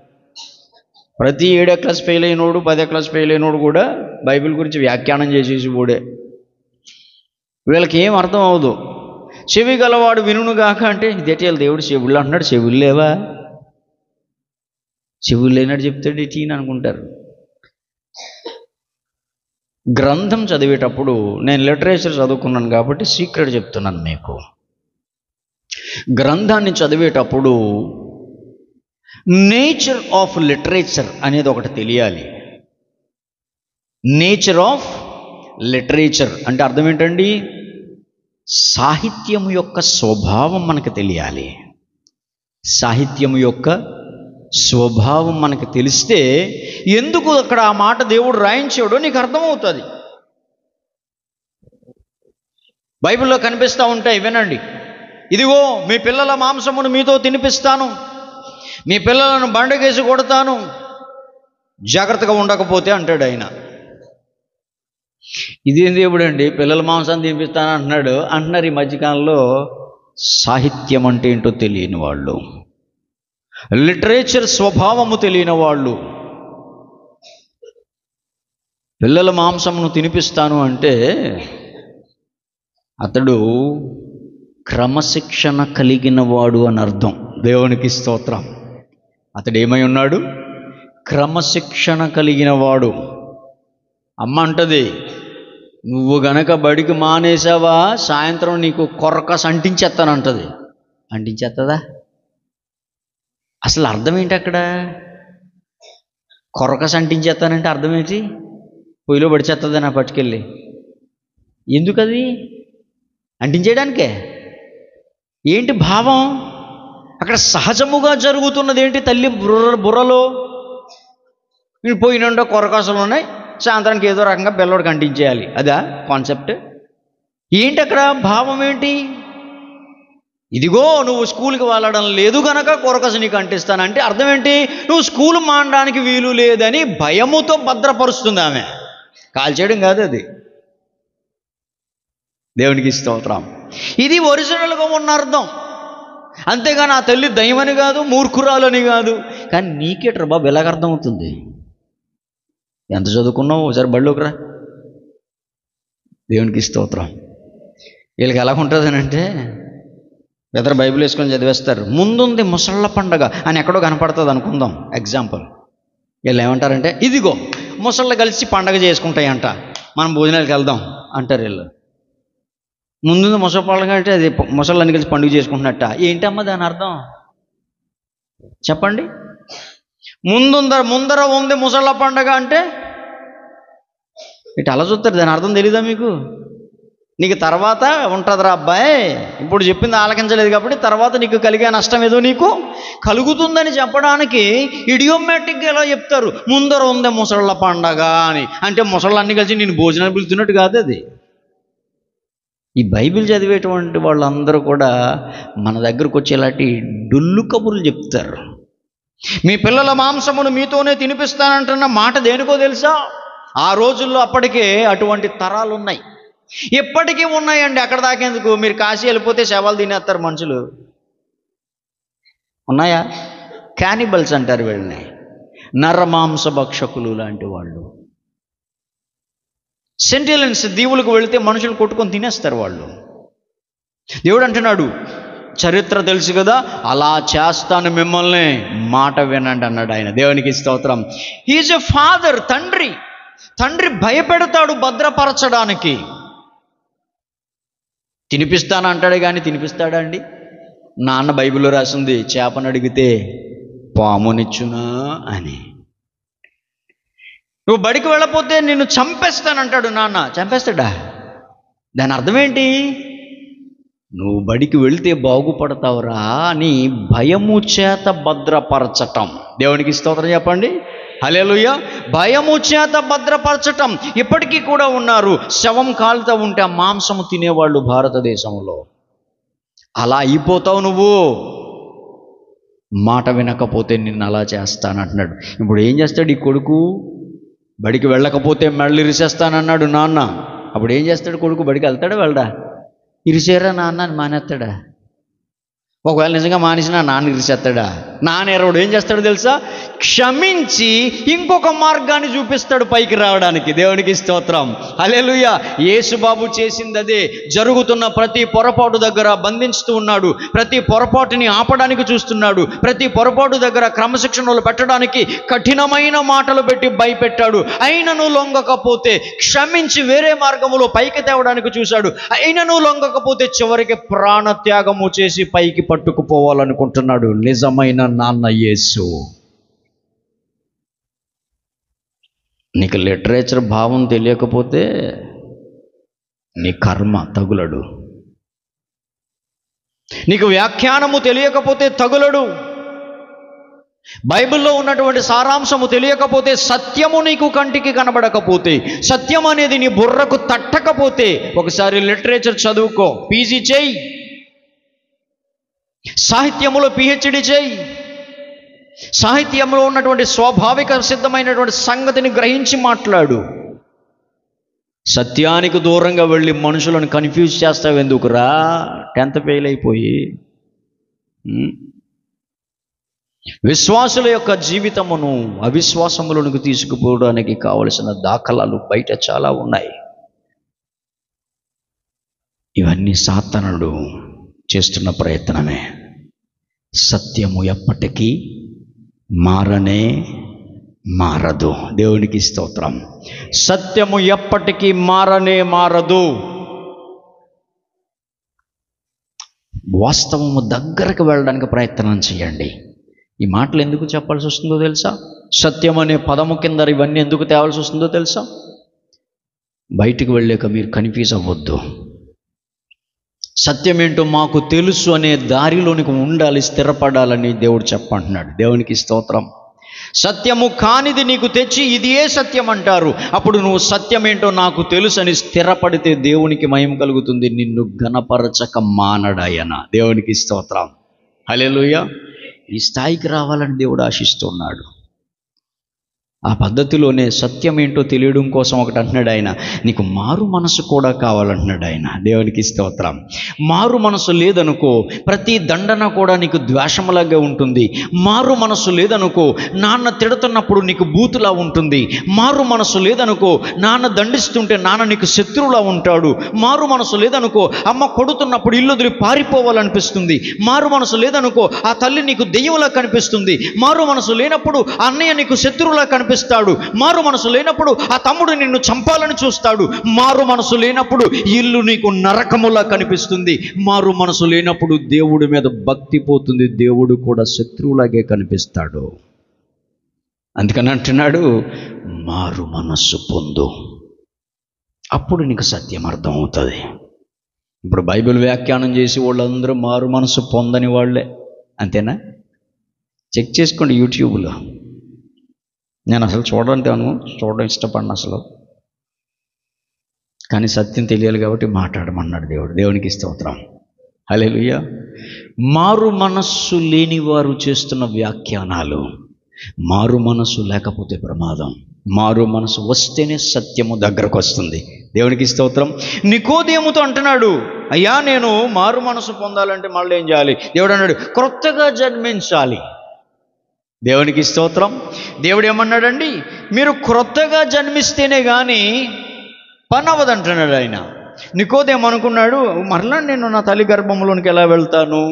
A: ప్రతి 7వ క్లాస్ ఫెయిల్ అయినోడు 10వ క్లాస్ ఫెయిల్ అయినోడు కూడా బైబిల్ గురించి వ్యాఖ్యానం చేసేసి పోడే. వీళ్ళకి ఏం అర్థం అవ్వదు. చెవి గలవాడు వినుగాక అంటే ఇదేటి దేవుడు చెవుళ్ళు అంటున్నాడు, చెవులు లేవా? చెవులు లేనట్టు చెప్తాడు ఇటీ అనుకుంటారు. గ్రంథం చదివేటప్పుడు నేను లిటరేచర్ చదువుకున్నాను కాబట్టి సీక్రెట్ చెప్తున్నాను మీకు. గ్రంథాన్ని చదివేటప్పుడు నేచర్ ఆఫ్ లిటరేచర్ అనేది ఒకటి తెలియాలి. నేచర్ ఆఫ్ లిటరేచర్ అంటే అర్థం ఏంటండి? సాహిత్యం యొక్క స్వభావం మనకు తెలియాలి. సాహిత్యం యొక్క స్వభావం మనకు తెలిస్తే ఎందుకు అక్కడ ఆ మాట దేవుడు రాయించాడో నీకు అర్థమవుతుంది. బైబిల్లో కనిపిస్తూ ఉంటాయి, వినండి. ఇదిగో మీ పిల్లల మాంసమును మీతో తినిపిస్తాను, మీ పిల్లలను బండకేసి కొడతాను, జాగ్రత్తగా ఉండకపోతే అంటాడు ఆయన. ఇదేం దేవుడు అండి, పిల్లల మాంసాన్ని తినిపిస్తాను అంటున్నారు ఈ మధ్యకాలంలో. సాహిత్యం అంటే ఏంటో తెలియని వాళ్ళు, లిటరేచర్ స్వభావము తెలియని వాళ్ళు. పిల్లల మాంసమును తినిపిస్తాను అంటే అతడు క్రమశిక్షణ కలిగిన వాడు అని అర్థం. దేవునికి స్తోత్రం. అతడు ఏమై ఉన్నాడు? క్రమశిక్షణ కలిగిన వాడు. అమ్మ అంటది, నువ్వు గనక బడికి మానేసావా సాయంత్రం నీకు కొరకస్ అంటించేస్తానంటది. అంటించేస్తుందా? అసలు అర్థం ఏంటి అక్కడ? కొరకస్ అంటించేస్తానంటే అర్థం ఏంటి? పొయ్యిలో పడిచేస్తుంది నా పట్టుకెళ్ళి. ఎందుకది? అంటించేయడానికే. ఏంటి భావం అక్కడ? సహజముగా జరుగుతున్నది ఏంటి? తల్లి బుర్రలో పోయినండో కొరకాసులు ఉన్నాయి, సాయంత్రానికి ఏదో రకంగా పిల్లోడికి అంటించేయాలి. అదా కాన్సెప్ట్? ఏంటి అక్కడ భావం ఏంటి? ఇదిగో నువ్వు స్కూల్కి వెళ్ళడం లేదు గనక కొరకసు నీకు అంటిస్తానంటే అర్థం ఏంటి? నువ్వు స్కూల్ మానడానికి వీలు లేదని భయముతో భద్రపరుస్తుంది ఆమె. కాల్చేయడం కాదు అది. దేవునికి స్తోత్రం. ఇది ఒరిజినల్గా ఉన్న అర్థం. అంతేగాని ఆ తల్లి దయ్యమని కాదు, మూర్ఖురాలని కాదు. కానీ నీకేట్రా బాబు ఎలాగ అర్థం అవుతుంది? ఎంత చదువుకున్నావు? ఒకసారి బళ్ళోకి రా. దేవునికి స్తోత్రం. వీళ్ళకి ఎలా ఉంటుంది అని అంటే ఇద్దరు బైబిల్ వేసుకొని చదివేస్తారు. ముందుంది ముసళ్ళ పండగ అని ఎక్కడో కనపడుతుంది అనుకుందాం, ఎగ్జాంపుల్. వీళ్ళు ఏమంటారంటే ఇదిగో ముసళ్ళు కలిసి పండగ చేసుకుంటాయంట, మనం భోజనాలకు వెళ్దాం అంటారు వీళ్ళు. ముందుంది ముసలి పండుగ అంటే అది ముసళ్ళని కలిసి పండుగ చేసుకుంటున్నట్ట. ఏంటమ్మా దాని అర్థం చెప్పండి? ముందర ఉంది ముసళ్ళ పండగ అంటే ఇటు అలా చూస్తారు, దాని అర్థం తెలీదా మీకు? నీకు తర్వాత ఉంటుందిరా అబ్బాయి, ఇప్పుడు చెప్పింది ఆలకించలేదు కాబట్టి తర్వాత నీకు కలిగే నష్టం ఏదో నీకు కలుగుతుందని చెప్పడానికి ఇడియోమాటిక్గా ఎలా చెప్తారు, ముందర ఉందే ముసళ్ళ పండగ అని. అంటే ముసళ్ళన్నీ కలిసి నేను భోజనాలు పిలుస్తున్నట్టు కాదు అది. ఈ బైబిల్ చదివేటువంటి వాళ్ళందరూ కూడా మన దగ్గరకు వచ్చి ఇలాంటి డొల్లు కబుర్లు చెప్తారు. మీ పిల్లల మాంసమును మీతోనే తినిపిస్తానంటున్న మాట దేనికో తెలుసా? ఆ రోజుల్లో అప్పటికే అటువంటి తరాలు ఉన్నాయి, ఎప్పటికీ ఉన్నాయండి. అక్కడ దాకేందుకు, మీరు కాశీ వెళ్ళిపోతే శవాలు తినేస్తారు మనుషులు. ఉన్నాయా? క్యానిబల్స్ అంటారు వీళ్ళని, నరమాంస భక్షకులు లాంటి వాళ్ళు. సెంటిలెన్స్ దీవులకు వెళితే మనుషులు కొట్టుకొని తినేస్తారు వాళ్ళు. దేవుడు అంటున్నాడు, చరిత్ర తెలుసు కదా, అలా చేస్తాను మిమ్మల్ని, మాట వినండి అన్నాడు ఆయన. దేవునికి స్తోత్రం. హీఈస్ ఎ ఫాదర్, తండ్రి. తండ్రి భయపెడతాడు భద్రపరచడానికి. తినిపిస్తాను అంటాడు కానీ తినిపిస్తాడా అండి? నాన్న బైబిల్లో రాసింది, చేపను అడిగితే పామునిచ్చునా అని. నువ్వు బడికి వెళ్ళకపోతే నిన్ను చంపేస్తానంటాడు నాన్న, చంపేస్తాడా? దాని అర్థం ఏంటి? నువ్వు బడికి వెళితే బాగుపడతావురా అని భయము చేత భద్రపరచటం. దేవునికి స్తోత్రం చెప్పండి, హల్లెలూయా. భయము చేత భద్రపరచటం. ఇప్పటికీ కూడా ఉన్నారు, శవం కాలుతూ ఉంటే ఆ మాంసము తినేవాళ్ళు భారతదేశంలో. అలా అయిపోతావు నువ్వు, మాట వినకపోతే నిన్ను అలా చేస్తానంటున్నాడు. ఇప్పుడు ఏం చేస్తాడు ఈ కొడుకు? బడికి వెళ్ళకపోతే మెడలు ఇరిసేస్తానన్నాడు నాన్న. అప్పుడు ఏం చేస్తాడు కొడుకు? బడికి వెళ్తాడా వెళ్ళడా? ఇరిసేరా నాన్న అని మానేస్తాడా? ఒకవేళ నిజంగా మానేసినా నాన్న ఇరిసేస్తాడా? నాన్న ఎరవడు ఏం చేస్తాడు తెలుసా? క్షమించి ఇంకొక మార్గాన్ని చూపిస్తాడు పైకి రావడానికి. దేవునికి స్తోత్రం, హల్లెలూయా. యేసుబాబు చేసింది అదే. జరుగుతున్న ప్రతి పొరపాటు దగ్గర బంధించుతూ ఉన్నాడు, ప్రతి పొరపాటుని ఆపడానికి చూస్తున్నాడు, ప్రతి పొరపాటు దగ్గర క్రమశిక్షణలు పెట్టడానికి కఠినమైన మాటలు పెట్టి భయపెట్టాడు. అయినను లొంగకపోతే క్షమించి వేరే మార్గములో పైకి తేవడానికి చూశాడు. అయినను లొంగకపోతే చివరికి ప్రాణత్యాగము చేసి పైకి పట్టుకుపోవాలనుకుంటున్నాడు నిజమైన నాన్న యేసు. నీకు లిటరేచర్ భావం తెలియకపోతే నీ కర్మ తగులడు. నీకు వ్యాఖ్యానము తెలియకపోతే తగులడు. బైబిల్లో ఉన్నటువంటి సారాంశము తెలియకపోతే, సత్యము నీకు కంటికి కనబడకపోతే, సత్యం అనేది నీ బుర్రకు తట్టకపోతే, ఒకసారి లిటరేచర్ చదువుకో, పీజీ చేయి, సాహిత్యములో పిహెచ్డి చేయి, సాహిత్యంలో ఉన్నటువంటి స్వాభావిక సిద్ధమైనటువంటి సంగతిని గ్రహించి మాట్లాడు. సత్యానికి దూరంగా వెళ్ళి మనుషులను కన్ఫ్యూజ్ చేస్తావు ఎందుకురా? 10th ఫెయిల్ అయిపోయి. విశ్వాసుల యొక్క జీవితమును అవిశ్వాసములకు తీసుకుపోవడానికి కావలసిన దాఖలాలు బయట చాలా ఉన్నాయి. ఇవన్నీ సాతానుడు చేస్తున్న ప్రయత్నమే. సత్యము ఎప్పటికీ మారనే మారదు. దేవునికి స్తోత్రం. సత్యము ఎప్పటికీ మారనే మారదు. వాస్తవము దగ్గరకు వెళ్ళడానికి ప్రయత్నం చేయండి. ఈ మాటలు ఎందుకు చెప్పాల్సి వస్తుందో తెలుసా? సత్యం అనే పదము కింద ఇవన్నీ ఎందుకు తేవాల్సి వస్తుందో తెలుసా? బయటికి వెళ్ళాక మీరు కన్ఫ్యూజ్ అవ్వద్దు. సత్యం ఏంటో మాకు తెలుసు అనే దారిలోనికి ఉండాలి, స్థిరపడాలని దేవుడు చెప్పంటున్నాడు. దేవునికి స్తోత్రం. సత్యము కానిది నీకు తెచ్చి ఇది ఏ సత్యం అంటారు. అప్పుడు నువ్వు సత్యం ఏంటో నాకు తెలుసు అని స్థిరపడితే దేవునికి మహిమ కలుగుతుంది. నిన్ను ఘనపరచక మానడాయన. దేవునికి స్తోత్రం, హల్లెలూయా. ఈ స్థాయికి రావాలని దేవుడు ఆశిస్తున్నాడు. ఆ పద్ధతిలోనే సత్యం ఏంటో తెలియడం కోసం ఒకటి అంటున్నాడు ఆయన, నీకు మారు మనసు కూడా కావాలంటున్నాడు ఆయన. దేవునికి స్తోత్రం. మారు మనసు లేదనుకో ప్రతి దండన కూడా నీకు ద్వేషములాగా ఉంటుంది. మారు మనసు లేదనుకో నాన్న తిడుతున్నప్పుడు నీకు బూతులా ఉంటుంది. మారు మనసు లేదనుకో నాన్న దండిస్తుంటే నాన్న నీకు శత్రువులా ఉంటాడు. మారు మనసు లేదనుకో అమ్మ కొడుతున్నప్పుడు ఇల్లు వదిలి పారిపోవాలనిపిస్తుంది. మారు మనసు లేదనుకో ఆ తల్లి నీకు దెయ్యంలా కనిపిస్తుంది. మారు మనసు లేనప్పుడు అన్నయ్య నీకు శత్రువులా కనిపిస్తాడు. మారు మనసు లేనప్పుడు ఆ తమ్ముడు నిన్ను చంపాలని చూస్తాడు. మారు మనసు లేనప్పుడు ఇల్లు నీకు నరకములా కనిపిస్తుంది. మారు మనసు లేనప్పుడు దేవుడి మీద భక్తి పోతుంది. దేవుడు కూడా శత్రువులాగే కనిపిస్తాడు. అందుకని అంటున్నాడు, మారు మనస్సు పొందు. అప్పుడు నీకు సత్యం అర్థం అవుతుంది. ఇప్పుడు బైబిల్ వ్యాఖ్యానం చేసి వాళ్ళందరూ మారు మనసు పొందని వాళ్ళే, అంతేనా? చెక్ చేసుకోండి యూట్యూబ్లో. నేను అసలు చూడడం ఇష్టపడిన అసలు, కానీ సత్యం తెలియాలి కాబట్టి మాట్లాడమన్నాడు దేవుడు. దేవునికి స్తోత్రం, హల్లెలూయా. మారు మనస్సు లేని వారు చేస్తున్న వ్యాఖ్యానాలు, మారు మనసు లేకపోతే ప్రమాదం. మారు మనసు వస్తేనే సత్యము దగ్గరకు వస్తుంది. దేవునికి స్తోత్రం. నికోదేముతో అంటున్నాడు, అయ్యా నేను మారు మనసు పొందాలంటే మళ్ళీ ఏం చేయాలి? దేవుడు అన్నాడు, క్రొత్తగా జన్మించాలి. దేవునికి స్తోత్రం. దేవుడు ఏమన్నాడండి? మీరు క్రొత్తగా జన్మిస్తేనే కానీ పని అవ్వదంటున్నాడు ఆయన. నికోదేము అనుకున్నాడు, మరలా నేను నా తల్లి గర్భంలోనికి ఎలా వెళ్తాను?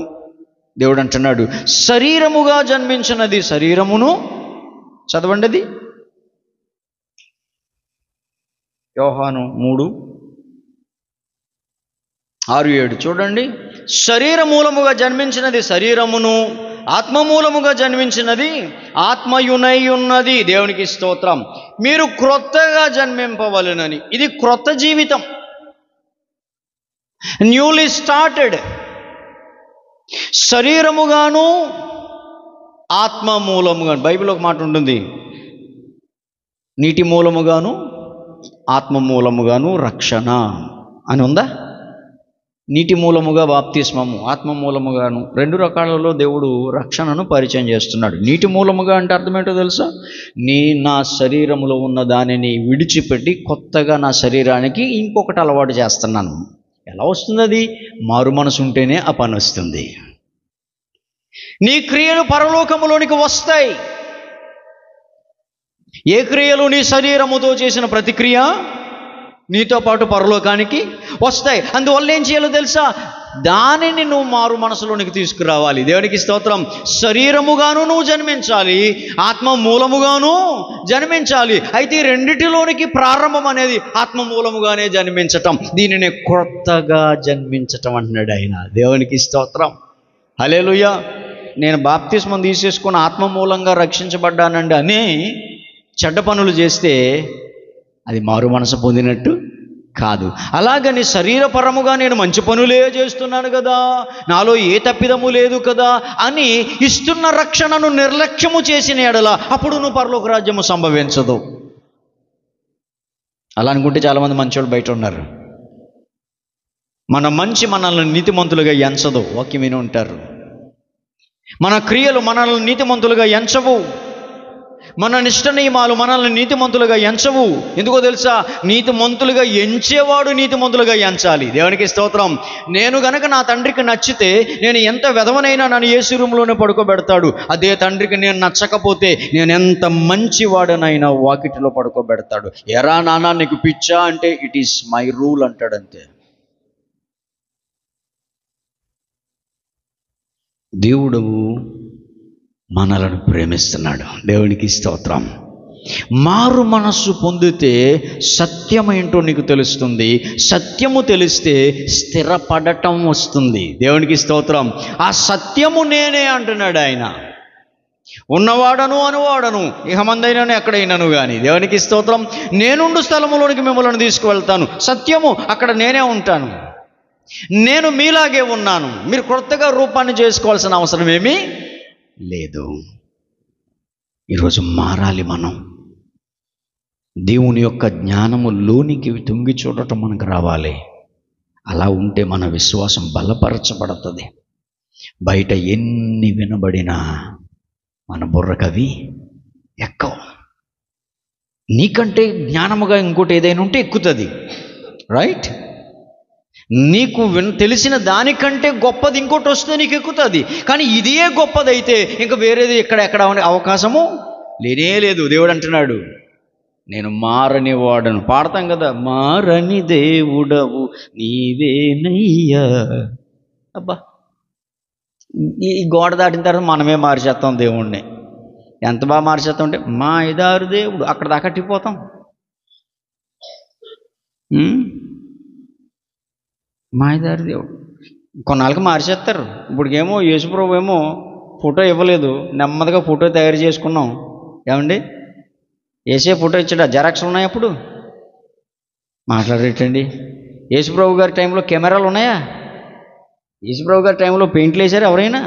A: దేవుడు అంటున్నాడు, శరీరముగా జన్మించినది శరీరమును, చదవండి అది యోహాను 3:6-7 చూడండి. శరీర మూలముగా జన్మించినది శరీరమును, ఆత్మ మూలముగా జన్మించినది ఆత్మయునై ఉన్నది. దేవునికి స్తోత్రం. మీరు క్రొత్తగా జన్మింపవలెనని. ఇది క్రొత్త జీవితం, న్యూలీ స్టార్టెడ్. శరీరముగాను ఆత్మ మూలముగాను. బైబిల్ ఒక మాట ఉంటుంది, నీటి మూలముగాను ఆత్మ మూలముగాను రక్షణ అని ఉందా? నీటి మూలముగా బాప్తిస్మము, ఆత్మ మూలముగాను, రెండు రకాలలో దేవుడు రక్షణను పరిచయం చేస్తున్నాడు. నీటి మూలముగా అంటే అర్థం ఏంటో తెలుసా? నా శరీరములో ఉన్న దానిని విడిచిపెట్టి కొత్తగా నా శరీరానికి ఇంకొకటి అలవాటు చేస్తున్నాను. ఎలా వస్తుంది అది? మారు మనసు ఉంటేనే ఆ పని వస్తుంది. నీ క్రియలు పరలోకములోనికి వస్తాయి. ఏ క్రియలు? నీ శరీరముతో చేసిన ప్రతిక్రియ నీతో పాటు పరలోకానికి వస్తాయి. అందువల్ల ఏం చేయాలో తెలుసా? దానిని నువ్వు మారు మనసులోనికి తీసుకురావాలి. దేవునికి స్తోత్రం. శరీరముగాను నువ్వు జన్మించాలి, ఆత్మ మూలముగాను జన్మించాలి. అయితే ఈ రెండిటిలోనికి ప్రారంభం అనేది ఆత్మ మూలముగానే జన్మించటం. దీనిని కొత్తగా జన్మించటం అంటున్నాడు ఆయన. దేవునికి స్తోత్రం, హల్లెలూయా. నేను బాప్తిస్మం తీసేసుకుని ఆత్మ మూలంగా రక్షించబడ్డానండి అని చెడ్డ పనులు చేస్తే అది మారు మనసు పొందినట్టు కాదు. అలాగని శరీరపరముగా నేను మంచి పనులే చేస్తున్నాను కదా, నాలో ఏ తప్పిదము లేదు కదా అని ఇస్తున్న రక్షణను నిర్లక్ష్యము చేసిన ఎడల అప్పుడు నువ్వు పరలోక రాజ్యము సంభవించదు. అలా అనుకుంటే చాలామంది మంచోళ్ళు బయట ఉన్నారు. మన మంచి మనల్ని నీతిమంతులుగా ఎంచదు. వాక్యం విని ఉంటారు. మన క్రియలు మనల్ని నీతిమంతులుగా ఎంచవు. మన నిష్ట నియమాలు మనల్ని నీతిమంతులుగా ఎంచవు. ఎందుకో తెలుసా? నీతిమంతులుగా ఎంచేవాడు నీతిమంతులుగా ఎంచాలి. దేవునికి స్తోత్రం. నేను గనక నా తండ్రికి నచ్చితే నేను ఎంత వెధవనైనా నన్ను ఏసీ రూమ్లోనే పడుకోబెడతాడు. అదే తండ్రికి నేను నచ్చకపోతే నేను ఎంత మంచివాడనైనా వాకిటిలో పడుకోబెడతాడు. ఎరా నాన్న నీకు పిచ్చా అంటే ఇట్ ఈస్ మై రూల్ అంటాడంతే. దేవుడు మనలను ప్రేమిస్తున్నాడు. దేవునికి స్తోత్రం. మారు మనస్సు పొందితే సత్యం ఏంటో నీకు తెలుస్తుంది. సత్యము తెలిస్తే స్థిరపడటం వస్తుంది. దేవునికి స్తోత్రం. ఆ సత్యము నేనే అంటున్నాడు ఆయన. ఉన్నవాడను అనువాడను ఇహమందైనను ఎక్కడైనాను కానీ. దేవునికి స్తోత్రం. నేనుండు స్థలములోనికి మిమ్మల్ని తీసుకువెళ్తాను. సత్యము అక్కడ నేనే ఉంటాను. నేను మీలాగే ఉన్నాను. మీరు కొత్తగా రూపాన్ని చేసుకోవాల్సిన అవసరం ఏమీ లేదు. ఈరోజు మారాలి మనం. దేవుని యొక్క జ్ఞానము లోనికి తుంగి చూడటం మనకు రావాలి. అలా ఉంటే మన విశ్వాసం బలపరచబడుతుంది. బయట ఎన్ని వినబడినా మన బుర్రకవి ఎక్కవు. నీకంటే జ్ఞానముగా ఇంకోటి ఏదైనా ఉంటే ఎక్కుతుంది, రైట్? నీకు తెలిసిన దానికంటే గొప్పది ఇంకోటి వస్తే నీకు ఎక్కుతుంది. కానీ ఇదే గొప్పదైతే ఇంకా వేరేది ఎక్కడ అవకాశము లేనే లేదు. దేవుడు అంటున్నాడు, నేను మారని వాడను. పాడతాం కదా, మారని దేవుడవు నీవేనయ్యా. అబ్బా, ఈ గోడ దాటిన తర్వాత మనమే మార్చేస్తాం దేవుణ్ణి. ఎంత బాగా మార్చేస్తాం అంటే, మా ఇదారు దేవుడు అక్కడ దాకా కట్టిపోతాం. మాయదారి దేవుడు కొన్నాళ్ళకి మార్చేస్తారు. ఇప్పటికేమో యేసుప్రభు ఏమో ఫోటో ఇవ్వలేదు, నెమ్మదిగా ఫోటో తయారు చేసుకున్నాం. ఏమండి, ఏసే ఫోటో ఇచ్చాడా? జెరాక్స్లు ఉన్నాయి. అప్పుడు మాట్లాడేటండి. యేసుప్రభు గారి టైంలో కెమెరాలు ఉన్నాయా? యేసుప్రభు గారి టైంలో పెయింట్లు వేసారు ఎవరైనా?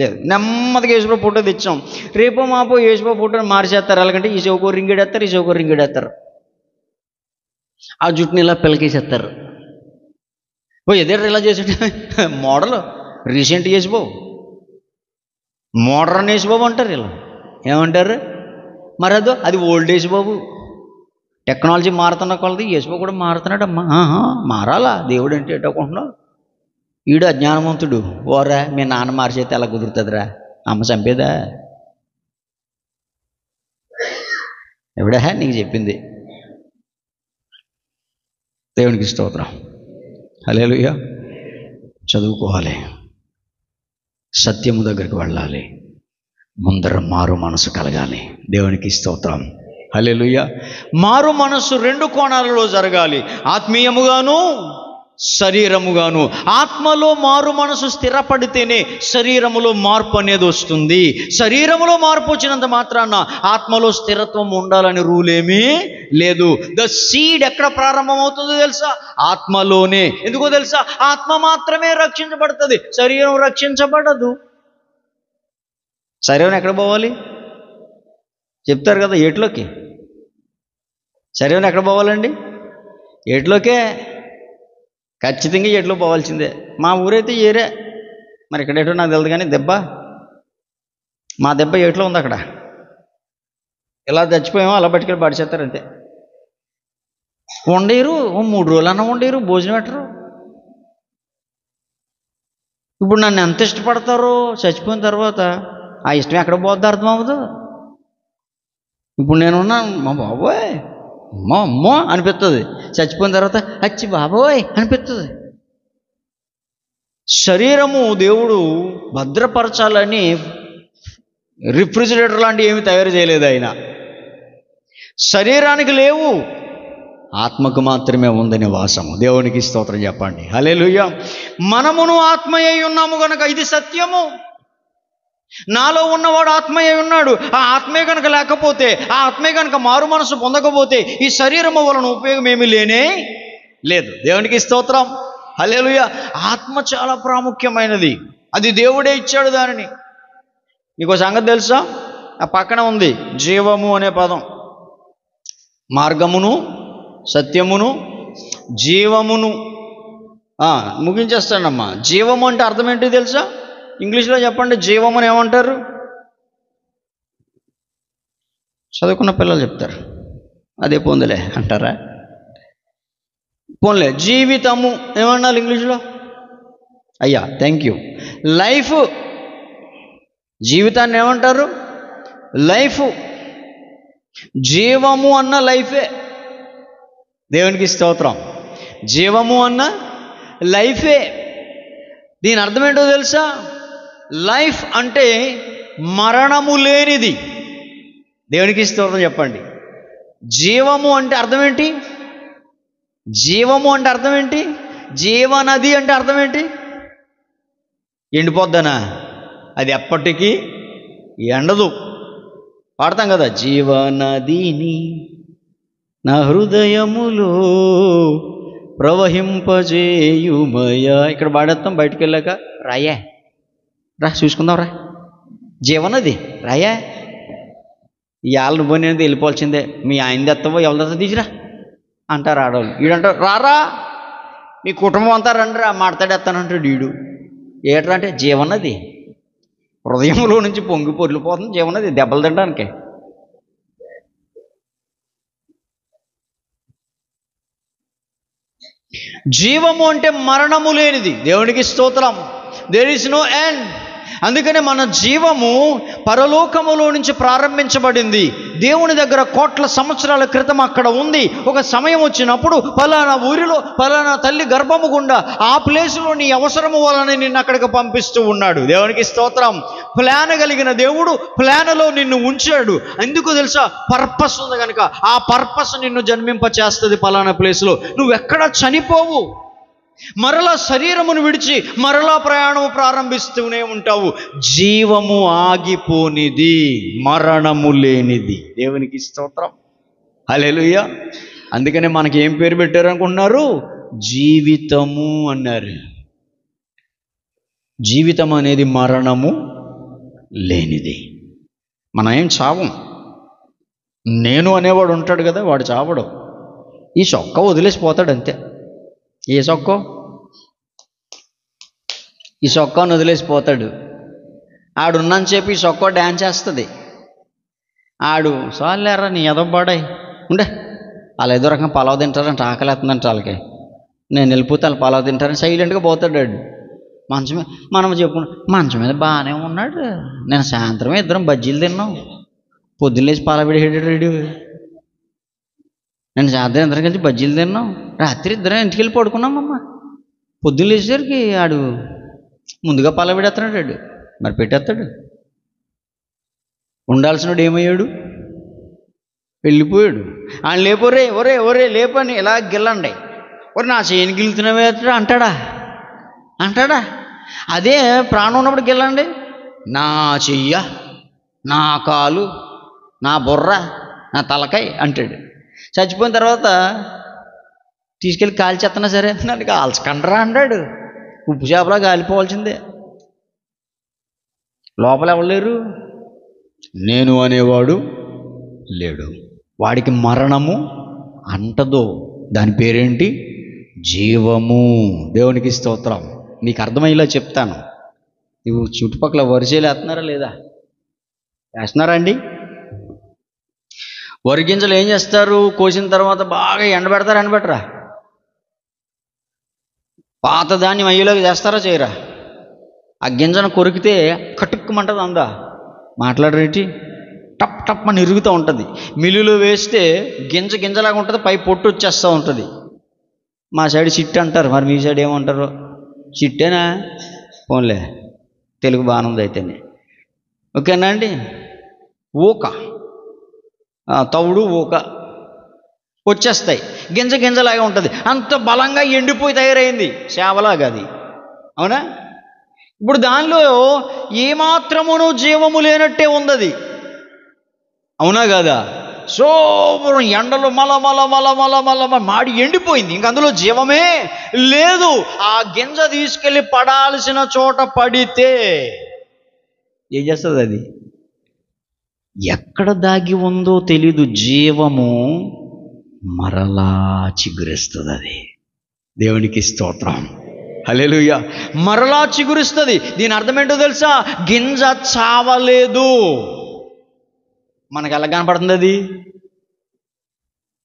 A: లేదు. నెమ్మదిగా యేసుప్రభు ఫోటో తెచ్చాం. రేపో మాపో యేసుప్రభు ఫోటోని మార్చేస్తారు. ఎలాగంటే ఈ చెవుకో రింగిడేస్తారు, ఈ చెవుకో రింగిడేస్తారు, ఆ జుట్టుని ఇలా పిల్లకేసేస్తారు. ఓ ఎదేటర్ ఇలా చేసేట model recent Yesubabu, modern Yesubabu అంటారు. ఇలా ఏమంటారు మరి? అది ఓల్డ్ యేసుబాబు. టెక్నాలజీ మారుతున్న కొలది యేసుబాబు కూడా మారుతున్నాడు. అమ్మా మారాలా? దేవుడు అంటే ఎట్టుకుంటున్నావు? ఈడు అజ్ఞానవంతుడు. ఓరా మీ నాన్న మార్చేస్తే ఎలా కుదురుతుందిరా? అమ్మ చంపేదా? ఎవడా నీకు చెప్పింది? దేవునికి స్తోత్రం. హల్లెలూయా. చదువుకోవాలి, సత్యము దగ్గరికి వెళ్ళాలి, ముందర మారు మనసు కలగాలి. దేవునికి స్తోత్రం. హల్లెలూయా. మారు మనసు రెండు కోణాలలో జరగాలి, ఆత్మీయముగాను శరీరముగాను. ఆత్మలో మారు మనసు స్థిరపడితేనే శరీరములో మార్పు అనేది వస్తుంది. శరీరములో మార్పు వచ్చినంత మాత్రాన ఆత్మలో స్థిరత్వం ఉండాలని రూల్ ఏమీ లేదు. ద సీడ్ ఎక్కడ ప్రారంభమవుతుందో తెలుసా? ఆత్మలోనే. ఎందుకో తెలుసా? ఆత్మ మాత్రమే రక్షించబడుతుంది, శరీరం రక్షించబడదు. శరీరం ఎక్కడ పోవాలి చెప్తారు కదా? ఏట్లోకి. శరీరం ఎక్కడ పోవాలండి? ఏట్లోకే. ఖచ్చితంగా ఏట్లో పోవాల్సిందే. మా ఊరైతే ఏరే, మరి ఇక్కడ ఏటో నాకు తెలియదు కానీ మా దెబ్బ ఏట్లో ఉంది. అక్కడ ఇలా చచ్చిపోయామో అలా పట్టుకెళ్ళి పడిచేస్తారు అంతే. వండేరు 3 రోజులన్నా వండేరు, భోజనం పెట్టరు. ఇప్పుడు నన్ను ఎంత ఇష్టపడతారో చచ్చిపోయిన తర్వాత ఆ ఇష్టం ఎక్కడ పోద్దో అర్థం అవ్వదు. ఇప్పుడు నేనున్నా మా బాబోయ్ అమ్మో అనిపిస్తుంది, చచ్చిపోయిన తర్వాత అచ్చి బాబోయ్ అనిపిస్తుంది. శరీరము దేవుడు భద్రపరచాలని రిఫ్రిజిరేటర్ లాంటివి ఏమి తయారు చేయలేదు ఆయన. శరీరానికి లేవు, ఆత్మకు మాత్రమే ఉందని వాసము. దేవునికి స్తోత్రం చెప్పండి. హల్లెలూయా. మనమును ఆత్మయై ఉన్నాము గనక ఇది సత్యము. నాలో ఉన్నవాడు ఆత్మయే ఉన్నాడు. ఆ ఆత్మే కనుక లేకపోతే, ఆ ఆత్మే కనుక మారు మనసు పొందకపోతే ఈ శరీరము వలన ఉపయోగం ఏమీ లేనే లేదు. దేవునికి స్తోత్రం. హల్లెలూయా. ఆత్మ చాలా ప్రాముఖ్యమైనది, అది దేవుడే ఇచ్చాడు దానిని. నీకో సంగతి తెలుసా? ఆ పక్కన ఉంది జీవము అనే పదం. మార్గమును, సత్యమును, జీవమును. ముగించేస్తానమ్మా. జీవము అంటే అర్థం ఏంటి తెలుసా? ఇంగ్లీష్లో చెప్పండి. జీవం అని ఏమంటారు? చదువుకున్న పిల్లలు చెప్తారు. అదే పొందులే అంటారా? పోన్లే. జీవితము ఏమన్నారు ఇంగ్లీష్లో? అయ్యా థ్యాంక్ యూ. లైఫ్. జీవితాన్ని ఏమంటారు? లైఫ్. జీవము అన్న లైఫే. దేవునికి స్తోత్రం. జీవము అన్న లైఫే. దీని అర్థం ఏంటో తెలుసా? లైఫ్ అంటే మరణము లేనిది. దేవునికి స్తోత్రం చెప్పండి. జీవము అంటే అర్థం ఏంటి? జీవము అంటే అర్థం ఏంటి? జీవనది అంటే అర్థం ఏంటి? ఎండిపోద్దనా? అది ఎప్పటికీ ఎండదు. పాడతాం కదా, జీవనదిని నా హృదయములో ప్రవహింపజేయుమయా. ఇక్కడ పాడేస్తాం. బయటికి వెళ్ళాక రాయా రా చూసుకుందాం రా, జీవనది రాయా. ఈ ఆళ్ళను పోయి నేను వెళ్ళిపోవాల్సిందే, మీ ఆయన తెస్తావో ఎవరితో తీసిరా అంటారు ఆడవాళ్ళు. వీడంటారు రారా మీ కుటుంబం అంతా రండి రా మాట్లాడేస్తానంటాడు వీడు. ఏట్రా అంటే జీవనది, హృదయంలో నుంచి పొంగి పొర్లిపోతుంది జీవనది, దెబ్బలు తినడానికి. జీవము అంటే మరణము లేనిది. దేవునికి స్తోత్రం. There is no end. అందుకనే మన జీవము పరలోకములో నుంచి ప్రారంభించబడింది. దేవుని దగ్గర కోట్ల సంవత్సరాల క్రితం అక్కడ ఉంది. ఒక సమయం వచ్చినప్పుడు ఫలానా ఊరిలో ఫలానా తల్లి గర్భము గుండా ఆ ప్లేసులో నీ అవసరము వలన నిన్ను అక్కడికి పంపిస్తూ ఉన్నాడు. దేవునికి స్తోత్రం. ప్లాన్ కలిగిన దేవుడు ప్లాన్లో నిన్ను ఉంచాడు. ఎందుకు తెలుసా? పర్పస్ ఉంది కనుక. ఆ పర్పస్ నిన్ను జన్మింప చేస్తుంది ఫలానా ప్లేస్లో. నువ్వెక్కడ చనిపోవు. మరలా శరీరమును విడిచి మరలా ప్రయాణము ప్రారంభిస్తూనే ఉంటావు. జీవము ఆగిపోనిది, మరణము లేనిది. దేవునికి స్తోత్రం. హల్లెలూయా. అందుకనే మనకి ఏం పేరు పెట్టారు అనుకుంటున్నారు? జీవితము అన్నారు. జీవితం అనేది మరణము లేనిది. మనం ఏం చావం. నేను అనేవాడు ఉంటాడు కదా, వాడు చావడు. ఈ చొక్కా వదిలేసిపోతాడు అంతే. ఏ చొక్కా? ఈ చొక్కాను వదిలేసిపోతాడు. ఆడున్నని చెప్పి ఈ చొక్కా డ్యాన్స్ చేస్తుంది. ఆడు సాలేరా నీ ఎదవబాడాయి ఉండే, వాళ్ళు ఏదో రకంగా పలావ్ తింటారంట, ఆకలేస్తుందంట వాళ్ళకి, నేను వెళ్ళిపోతే వాళ్ళు పలావ్ తింటారని సైలెంట్గా పోతాడు. ఆడు మంచం మీద, మనం చెప్పుకున్నాం మంచం మీద బాగానే ఉన్నాడు, నేను సాయంత్రం ఇద్దరం బజ్జీలు తిన్నాం, పొద్దున్న లేచి పాలబిడి, నేను సాయంత్రం ఇద్దరం కలిసి బజ్జీలు తిన్నాం, రాత్రి ఇద్దరం ఇంటికి వెళ్ళి పడుకున్నామమ్మ. పొద్దున్న లేచేసరికి ఆడు ముందుగా పాలబిడేస్తున్నాడు. ఆడు మరి పెట్టేస్తాడు. ఉండాల్సినోడు ఏమయ్యాడు? వెళ్ళిపోయాడు. ఆయన లేపోరే, ఒరే ఒరే లేపని ఇలా గిల్లండి, ఒరే నా చేయని గిల్లుతున్నావే అంటాడా? అదే ప్రాణం ఉన్నప్పుడు గిల్లండి, నా చెయ్య, నా కాలు, నా బుర్ర, నా తలకాయ అంటాడు. చచ్చిపోయిన తర్వాత తీసుకెళ్ళి కాల్చేస్తున్నా సరే నన్ను కాల్చకండ్రా అంటాడు. ఉప్పు చేపలా కాలిపోవాల్సిందే. లోపల ఎవరు లేరు, నేను అనేవాడు లేడు. వాడికి మరణము అంటదో. దాని పేరేంటి? జీవము. దేవునికి స్తోత్రం. నీకు అర్థమయ్యేలా చెప్తాను. నువ్వు చుట్టుపక్కల వరిసేలు వేస్తున్నారా లేదా? వేస్తున్నారా అండి? వరి గింజలు ఏం చేస్తారు? కోసిన తర్వాత బాగా ఎండబెట్టరా? పాత ధాన్యం అయ్యేలోకి చేస్తారా చేయరా? ఆ గింజను కొరికితే కటుక్కుమంటది. అందా మాట్లాడరేటి? టప్ టప్ అని ఇరుగుతూ ఉంటుంది. మిల్లులో వేస్తే గింజలాగా ఉంటుంది, పై పొట్టు వచ్చేస్తూ ఉంటుంది. మా సైడ్ చిట్టు అంటారు, మరి మీ సైడ్ ఏమంటారు? చిట్టేనా? పోన్లే, తెలుగు బాగానే ఉంది అయితేనే. ఓకేనా అండి? ఊక, తవుడు ఊక వచ్చేస్తాయి. గింజలాగా ఉంటుంది. అంత బలంగా ఎండిపోయి తయారైంది చేవలాగా అది. అవునా? ఇప్పుడు దానిలో ఏమాత్రమును జీవము లేనట్టే ఉంది. అవునా కాదా? శోభ్రం ఎండలో మల మాడి ఎండిపోయింది. ఇంక అందులో జీవమే లేదు. ఆ గింజ తీసుకెళ్ళి పడాల్సిన చోట పడితే ఏం చేస్తుంది? అది ఎక్కడ దాగి ఉందో తెలీదు. జీవము మరలా చిగురిస్తుంది. అది దేవునికి స్తోత్రం. హల్లెలూయా. మరలా చిగురిస్తుంది. దీని అర్థం ఏంటో తెలుసా? గింజ చావలేదు. మనకు ఎలా కనపడుతుంది? అది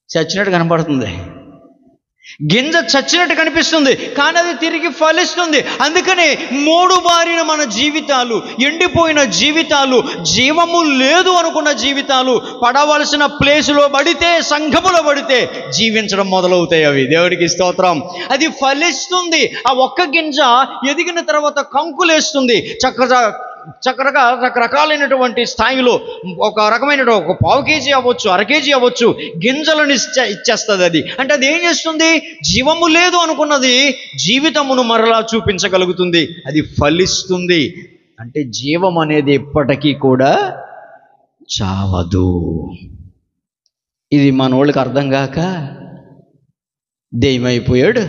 A: చచ్చినట్టు కనపడుతుంది. గింజ చచ్చినట్టు కనిపిస్తుంది, కానీ అది తిరిగి ఫలిస్తుంది. అందుకని మోడుబారిన మన జీవితాలు, ఎండిపోయిన జీవితాలు, జీవము లేదు అనుకున్న జీవితాలు పడవలసిన ప్లేసులో పడితే, సంఘములో పడితే జీవించడం మొదలవుతాయి అవి. దేవుడికి స్తోత్రం. అది ఫలిస్తుంది. ఆ ఒక్క గింజ ఎదిగిన తర్వాత కంకులేస్తుంది. చక్కగా రకరకాలైనటువంటి స్థాయిలో ఒక రకమైన ఒక 1/4 కేజీ అవ్వచ్చు, 1/2 కేజీ అవ్వచ్చు గింజలను ఇచ్చేస్తుంది. అది అంటే అది ఏం చేస్తుంది? జీవము లేదు అనుకున్నది జీవితమును మరలా చూపించగలుగుతుంది. అది ఫలిస్తుంది. అంటే జీవం అనేది ఎప్పటికీ కూడా చావదు. ఇది మన వాళ్ళకి అర్థం కాక దెయ్యమైపోయాడు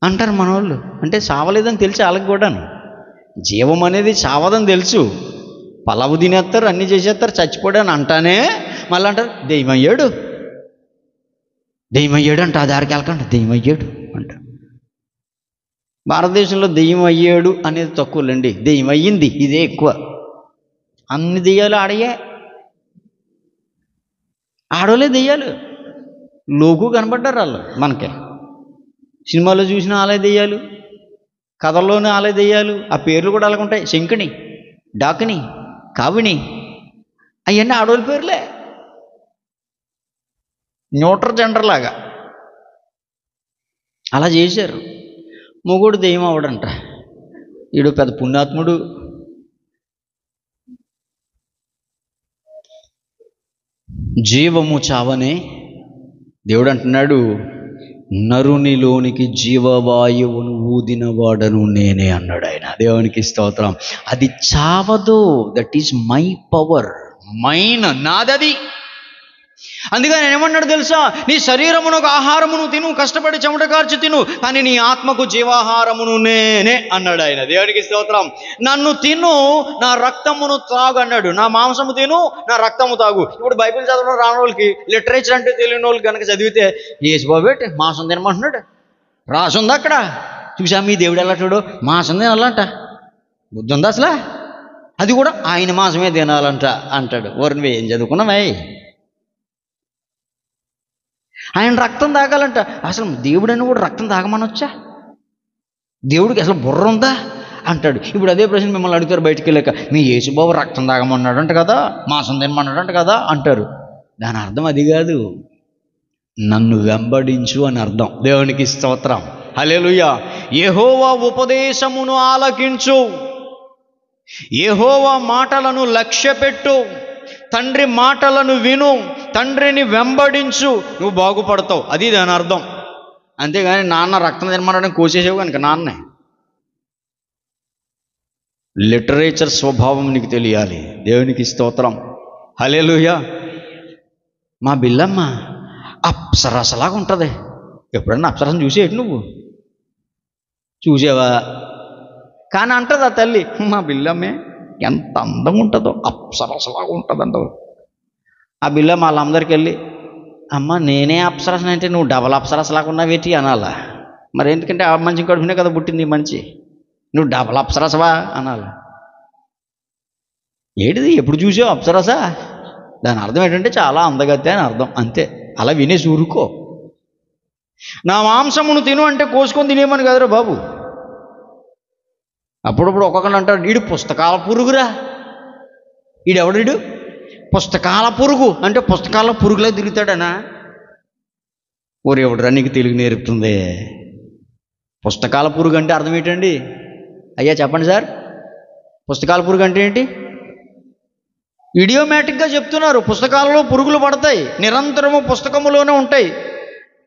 A: అంటారు మన వాళ్ళు. అంటే చావలేదని తెలిసి వాళ్ళకి కూడాను జీవం అనేది చావదని తెలుసు. పలావు తినేస్తారు, అన్నీ చేసేస్తారు, చచ్చిపోయాడు అంటానే మళ్ళీ అంటారు దెయ్యమయ్యాడు అంట. ఆ దారికి వెళ్ళకండి, దెయ్యమయ్యాడు అంట. భారతదేశంలో దెయ్యం అయ్యాడు అనేది తక్కువలేండి, దెయ్యం అయ్యింది ఇదే ఎక్కువ. అన్ని దెయ్యాలు ఆడోలే దెయ్యాలు. లోకు కనబడ్డారు వాళ్ళు మనకే. సినిమాలో చూసిన వాళ్ళే దెయ్యాలు, కథల్లోనే వాళ్ళే దెయ్యాలు. ఆ పేర్లు కూడా అలాగుంటాయి. శంకిని, డాకిని, కావిని, అవన్నీ ఆడోళ్ళ పేర్లే. న్యూట్రల్ జెండర్ లాగా అలా చేశారు. మొగుడు దెయ్యం అవడంట. వీడు పెద్ద పుణ్యాత్ముడు. జీవము చావనే. దేవుడు అంటున్నాడు, నరునిలోనికి జీవవాయువును ఊదినవాడను నేనే అన్నాడు ఆయన. దేవునికి స్తోత్రం. అది చావదు. That is my power, mine, నాదది. అందుకని ఆయన ఏమన్నాడు తెలుసా? నీ శరీరమునకు ఆహారమును తిను, కష్టపడి చెమట కార్చి తిను, కానీ నీ ఆత్మకు జీవాహారమును నేనే అన్నాడు ఆయన. దేవునికి స్తోత్రం. నన్ను తిను, నా రక్తమును తాగు అన్నాడు. నా మాంసము తిను, నా రక్తము తాగు. ఇప్పుడు బైబిల్ చదవడం రాని వాళ్ళకి, లిటరేచర్ అంటే తెలియని వాళ్ళకి కనుక చదివితే, యేసుబాబు మాంసం తినమంటున్నాడు, రాసుంది అక్కడ. చూసా మీ దేవుడు ఎలా చూడు, మాంసం తినాలంట, బుద్ధి ఉందా అసలు? అది కూడా ఆయన మాంసమే తినాలంట అంటాడు. ఓరిని ఏం చదువుకున్నామే? ఆయన రక్తం తాగాలంట. అసలు దేవుడని కూడా రక్తం తాగమనొచ్చా? దేవుడికి అసలు బుర్ర ఉందా అంటాడు. ఇప్పుడు అదే ప్రశ్న మిమ్మల్ని అడుగుతారు బయటికి వెళ్ళాక, మీ యేసుబాబు రక్తం తాగమన్నాడంట కదా, మాంసం తినమన్నాడంట కదా అంటారు. దాని అర్థం అది కాదు, నన్ను వెంబడించు అని అర్థం. దేవునికి స్తోత్రం, హల్లెలూయా. యెహోవా ఉపదేశమును ఆలకించు, యెహోవా మాటలను లక్ష్యపెట్టు, తండ్రి మాటలను విను, తండ్రిని వెంబడించు, నువ్వు బాగుపడతావు. అది దాని అర్థం. అంతేగాని నాన్న రక్తం తినమనడం కోసేసావు కనుక నాన్నే. లిటరేచర్ స్వభావం నీకు తెలియాలి. దేవునికి స్తోత్రం, హల్లెలూయా. మా బిల్లమ్మ అప్సరసలాగా ఉంటుంది. ఎప్పుడన్నా అప్సరసను చూసేటి నువ్వు? చూసావా? కానీ అంటది ఆ తల్లి, మా బిల్లమ్మే ఎంత అందంగా ఉంటుందో, అప్సరసలాగా ఉంటుందంట. ఆ బిల్లమ్మ వాళ్ళందరికీ వెళ్ళి, అమ్మ నేనే అప్సరసన అంటే నువ్వు డబల్ అప్సరసలాగా ఉన్నావేటి అనాలా? మరి ఎందుకంటే ఆ మంచి కడుపునే కదా పుట్టింది ఈ మంచి, నువ్వు డబల్ అప్సరసవా అనాలి. ఏంటిది ఎప్పుడు చూసావు అప్సరస? దాని అర్థం ఏంటంటే చాలా అందగత్తే అని అర్థం, అంతే. అలా వినేసి ఊరుకో. నా మాంసమును తిను అంటే కోసుకొని తినేమని కదరా బాబు. అప్పుడప్పుడు ఒక్కొక్కరు అంటారు, వీడు పుస్తకాల పురుగురా, వీడెవడు పుస్తకాల పురుగు అంటే పుస్తకాల పురుగులా తిరుగుతాడనా? ఓరు ఎవడురా నీకు తెలుగు నేర్పుతుంది? పుస్తకాల పురుగు అంటే అర్థం ఏంటండి? అయ్యా చెప్పండి సార్, పుస్తకాల పురుగు అంటే ఏంటి? ఇడియోమేటిక్గా చెప్తున్నారు. పుస్తకాలలో పురుగులు పడతాయి, నిరంతరము పుస్తకములోనే ఉంటాయి.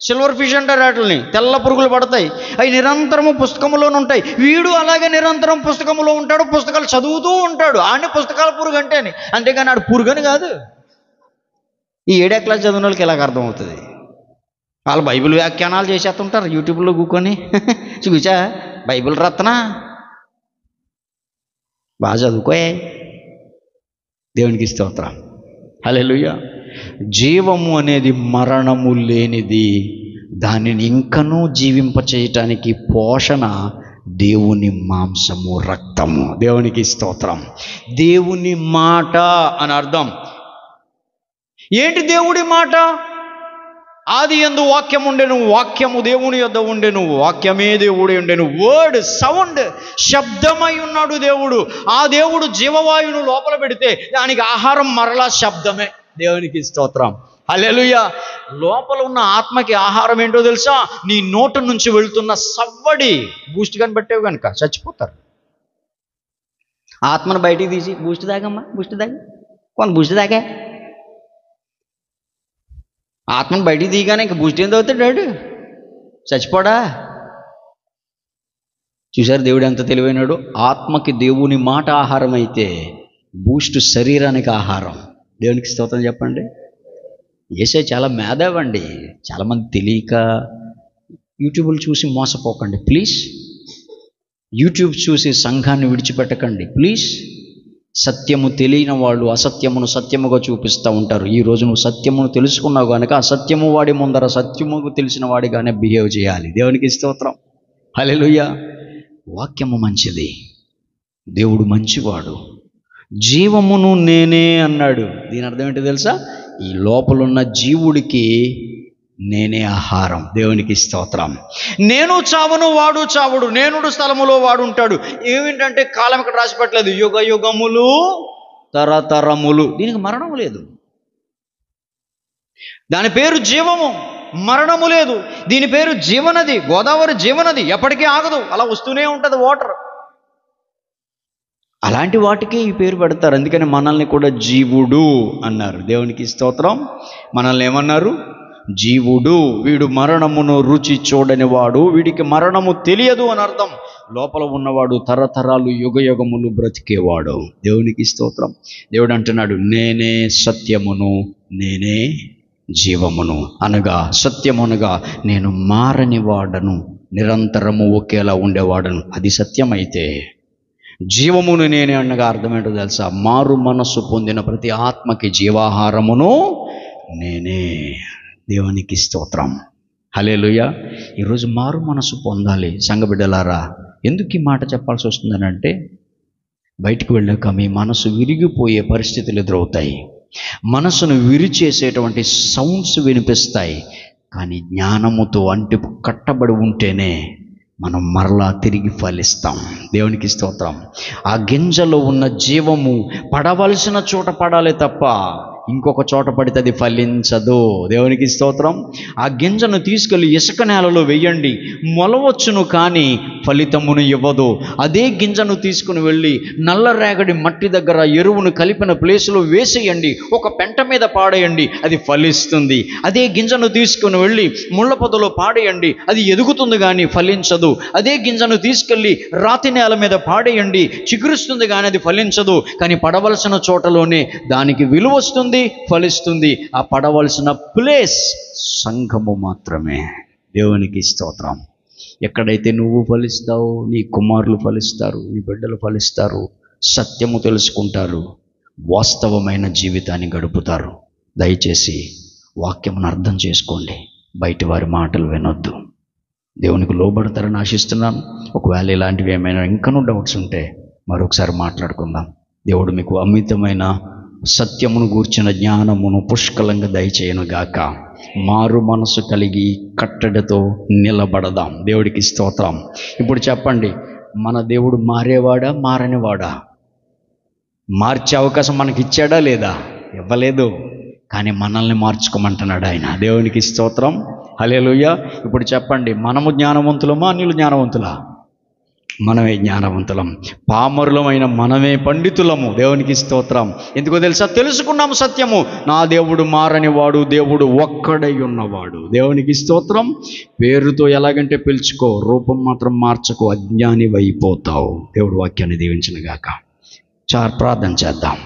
A: సిల్వర్ ఫిష్ అంటారు వాటిని, తెల్ల పురుగులు పడతాయి, అవి నిరంతరము పుస్తకములోనే ఉంటాయి. వీడు అలాగే నిరంతరం పుస్తకములో ఉంటాడు, పుస్తకాలు చదువుతూ ఉంటాడు. ఆడనే పుస్తకాల పురుగు అంటే అని, అంతేగాని ఆడు పురుగని కాదు. ఈ 7వ క్లాస్ చదివిన వాళ్ళకి ఎలాగ అర్థమవుతుంది? వాళ్ళు బైబిల్ వ్యాఖ్యానాలు చేసేస్తుంటారు యూట్యూబ్లో కూకొని. చూసా బైబిల్ రత్న, బాగా చదువుకోయే. దేవునికి స్తోత్రం, హల్లెలూయా. జీవము అనేది మరణము లేనిది, దానిని ఇంకనూ జీవింపచేయటానికి పోషణ దేవుని మాంసము, రక్తము. దేవునికి స్తోత్రం. దేవుని మాట అని అర్థం. ఏంటి దేవుడి మాట? ఆది యందు వాక్యం ఉండెను, వాక్యము దేవుని యొద్ద ఉండెను, వాక్యమే దేవుడే ఉండెను. వర్డ్, సౌండ్, శబ్దమై ఉన్నాడు దేవుడు. ఆ దేవుడు జీవవాయువును లోపల పెడితే దానికి ఆహారం మరలా శబ్దమే. దేవునికి స్తోత్రం, హల్లెలూయా. లోపల ఉన్న ఆత్మకి ఆహారం ఏంటో తెలుసా? నీ నోటు నుంచి వెళుతున్న సవ్వడి. బూస్ట్ కానీ పెట్టేవి కనుక చచ్చిపోతారు. ఆత్మను బయటికి తీసి బూస్ట్ తాగమ్మా, బూస్ట్ తాగా, కొంత బూస్ట్ తాగా. ఆత్మను బయటికి తీయగానే ఇంక బూస్ట్ ఏం తాగుతాడు? చచ్చిపోడా? చూశారు దేవుడు ఎంత తెలివైనాడు. ఆత్మకి దేవుని మాట ఆహారం అయితే బూస్ట్ శరీరానికి ఆహారం. దేవునికి స్తోత్రం చెప్పండి. యేసయ్య చాలా మేధావండి. చాలామంది తెలియక యూట్యూబ్లు చూసి మోసపోకండి ప్లీజ్. యూట్యూబ్ చూసి సంఘాన్ని విడిచిపెట్టకండి ప్లీజ్. సత్యము తెలియని వాళ్ళు అసత్యమును సత్యముగా చూపిస్తూ ఉంటారు. ఈరోజు నువ్వు సత్యమును తెలుసుకున్నావు కనుక అసత్యము వాడి ముందర సత్యముకు తెలిసిన వాడిగానే బిహేవ్ చేయాలి. దేవునికి స్తోత్రం, హల్లెలూయా. వాక్యము మంచిది, దేవుడు మంచివాడు. జీవమును నేనే అన్నాడు. దీని అర్థం ఏంటో తెలుసా? ఈ లోపలున్న జీవుడికి నేనే ఆహారం. దేవునికి స్తోత్రం. నేను చావను, వాడు చావుడు, నేనుడు స్థలములో వాడు ఉంటాడు. ఏమిటంటే కాలం ఇక్కడ రాసి పెట్టలేదు. యుగ యుగములు, తరతరములు. దీనికి మరణము లేదు. దాని పేరు జీవము, మరణము లేదు. దీని పేరు జీవనది, గోదావరి జీవనది, ఎప్పటికీ ఆగదు, అలా వస్తూనే ఉంటుంది వాటర్. అలాంటి వాటికి ఈ పేరు పెడతారు. అందుకని మనల్ని కూడా జీవుడు అన్నారు. దేవునికి స్తోత్రం. మనల్ని ఏమన్నారు? జీవుడు. వీడు మరణమును రుచి చూడని వాడు, వీడికి మరణము తెలియదు అని అర్థం. లోపల ఉన్నవాడు తరతరాలు యుగ యుగములు బ్రతికేవాడు. దేవునికి స్తోత్రం. దేవుడు అంటున్నాడు, నేనే సత్యమును, నేనే జీవమును అనగా సత్యమునగా నేను మారని వాడను, నిరంతరము ఒకేలా ఉండేవాడను. అది సత్యమైతే జీవమును నేనే అనగా అర్థమేంటో తెలుసా? మారు మనస్సు పొందిన ప్రతి ఆత్మకి జీవాహారమును నేనే. దేవునికి స్తోత్రం. హల్లెలూయా. ఈరోజు మారు మనస్సు పొందాలి సంఘబిడ్డలారా. ఎందుకు ఈ మాట చెప్పాల్సి వస్తుందనంటే, బయటికి వెళ్ళాక మీ మనసు విరిగిపోయే పరిస్థితులు ఎదురవుతాయి, మనసును విరిచేసేటువంటి సౌండ్స్ వినిపిస్తాయి. కానీ జ్ఞానముతో అంటి కట్టబడి ఉంటేనే మనం మరలా తిరిగి ఫలిస్తాం. దేవునికి స్తోత్రం. ఆ గింజలో ఉన్న జీవము పడవలసిన చోట పడాలి తప్ప ఇంకొక చోట పడితే అది ఫలించదు. దేవునికి స్తోత్రం. ఆ గింజను తీసుకెళ్ళి ఇసుక నేలలో వేయండి, మొలవచ్చును కానీ ఫలితమును ఇవ్వదు. అదే గింజను తీసుకుని వెళ్ళి నల్లరేగడి మట్టి దగ్గర ఎరువును కలిపిన ప్లేసులో వేసేయండి, ఒక పెంట మీద పాడేయండి, అది ఫలిస్తుంది. అదే గింజను తీసుకుని వెళ్ళి ముళ్ళ పొదలో పాడేయండి, అది ఎదుగుతుంది కానీ ఫలించదు. అదే గింజను తీసుకెళ్ళి రాతి నేల మీద పాడేయండి, చిగురుస్తుంది కానీ అది ఫలించదు. కానీ పడవలసిన చోటలోనే దానికి విలువ వస్తుంది, ఫలిస్తుంది. ఆ పడవలసిన ప్లేస్ సంఘము మాత్రమే. దేవునికి స్తోత్రం. ఎక్కడైతే నువ్వు ఫలిస్తావు, నీ కుమారులు ఫలిస్తారు, నీ బిడ్డలు ఫలిస్తారు, సత్యము తెలుసుకుంటారు, వాస్తవమైన జీవితాన్ని గడుపుతారు. దయచేసి వాక్యమును అర్థం చేసుకోండి, బయటి వారి మాటలు వినొద్దు. దేవునికి లోబడతారని ఆశిస్తున్నాను. ఒకవేళ ఇలాంటివి ఏమైనా ఇంకనూ డౌట్స్ ఉంటే మరొకసారి మాట్లాడుకుందాం. దేవుడు మీకు అమితమైన సత్యమును గూర్చిన జ్ఞానమును పుష్కలంగా దయచేయను గాక. మారు మనసు కలిగి కట్టడితో నిలబడదాం. దేవుడికి స్తోత్రం. ఇప్పుడు చెప్పండి, మన దేవుడు మారేవాడా మారనివాడా? మార్చే అవకాశం మనకి ఇచ్చాడా లేదా? ఇవ్వలేదు. కానీ మనల్ని మార్చుకోమంటున్నాడు ఆయన. దేవునికి స్తోత్రం. హల్లెలూయా. ఇప్పుడు చెప్పండి, మనము జ్ఞానవంతులమా అన్యులు జ్ఞానవంతులా? మనమే జ్ఞానవంతులం. పామరులమైన మనమే పండితులము. దేవునికి స్తోత్రం. ఎందుకో తెలుసా? తెలుసుకున్నాము సత్యము. నా దేవుడు మారనివాడు, దేవుడు ఒక్కడై ఉన్నవాడు. దేవునికి స్తోత్రం. పేరుతో ఎలాగంటే పిలుచుకో, రూపం మాత్రం మార్చకు, అజ్ఞాని అయిపోతావు. దేవుడు వాక్యాన్ని దీవించును గాక. ప్రార్థన చేద్దాం.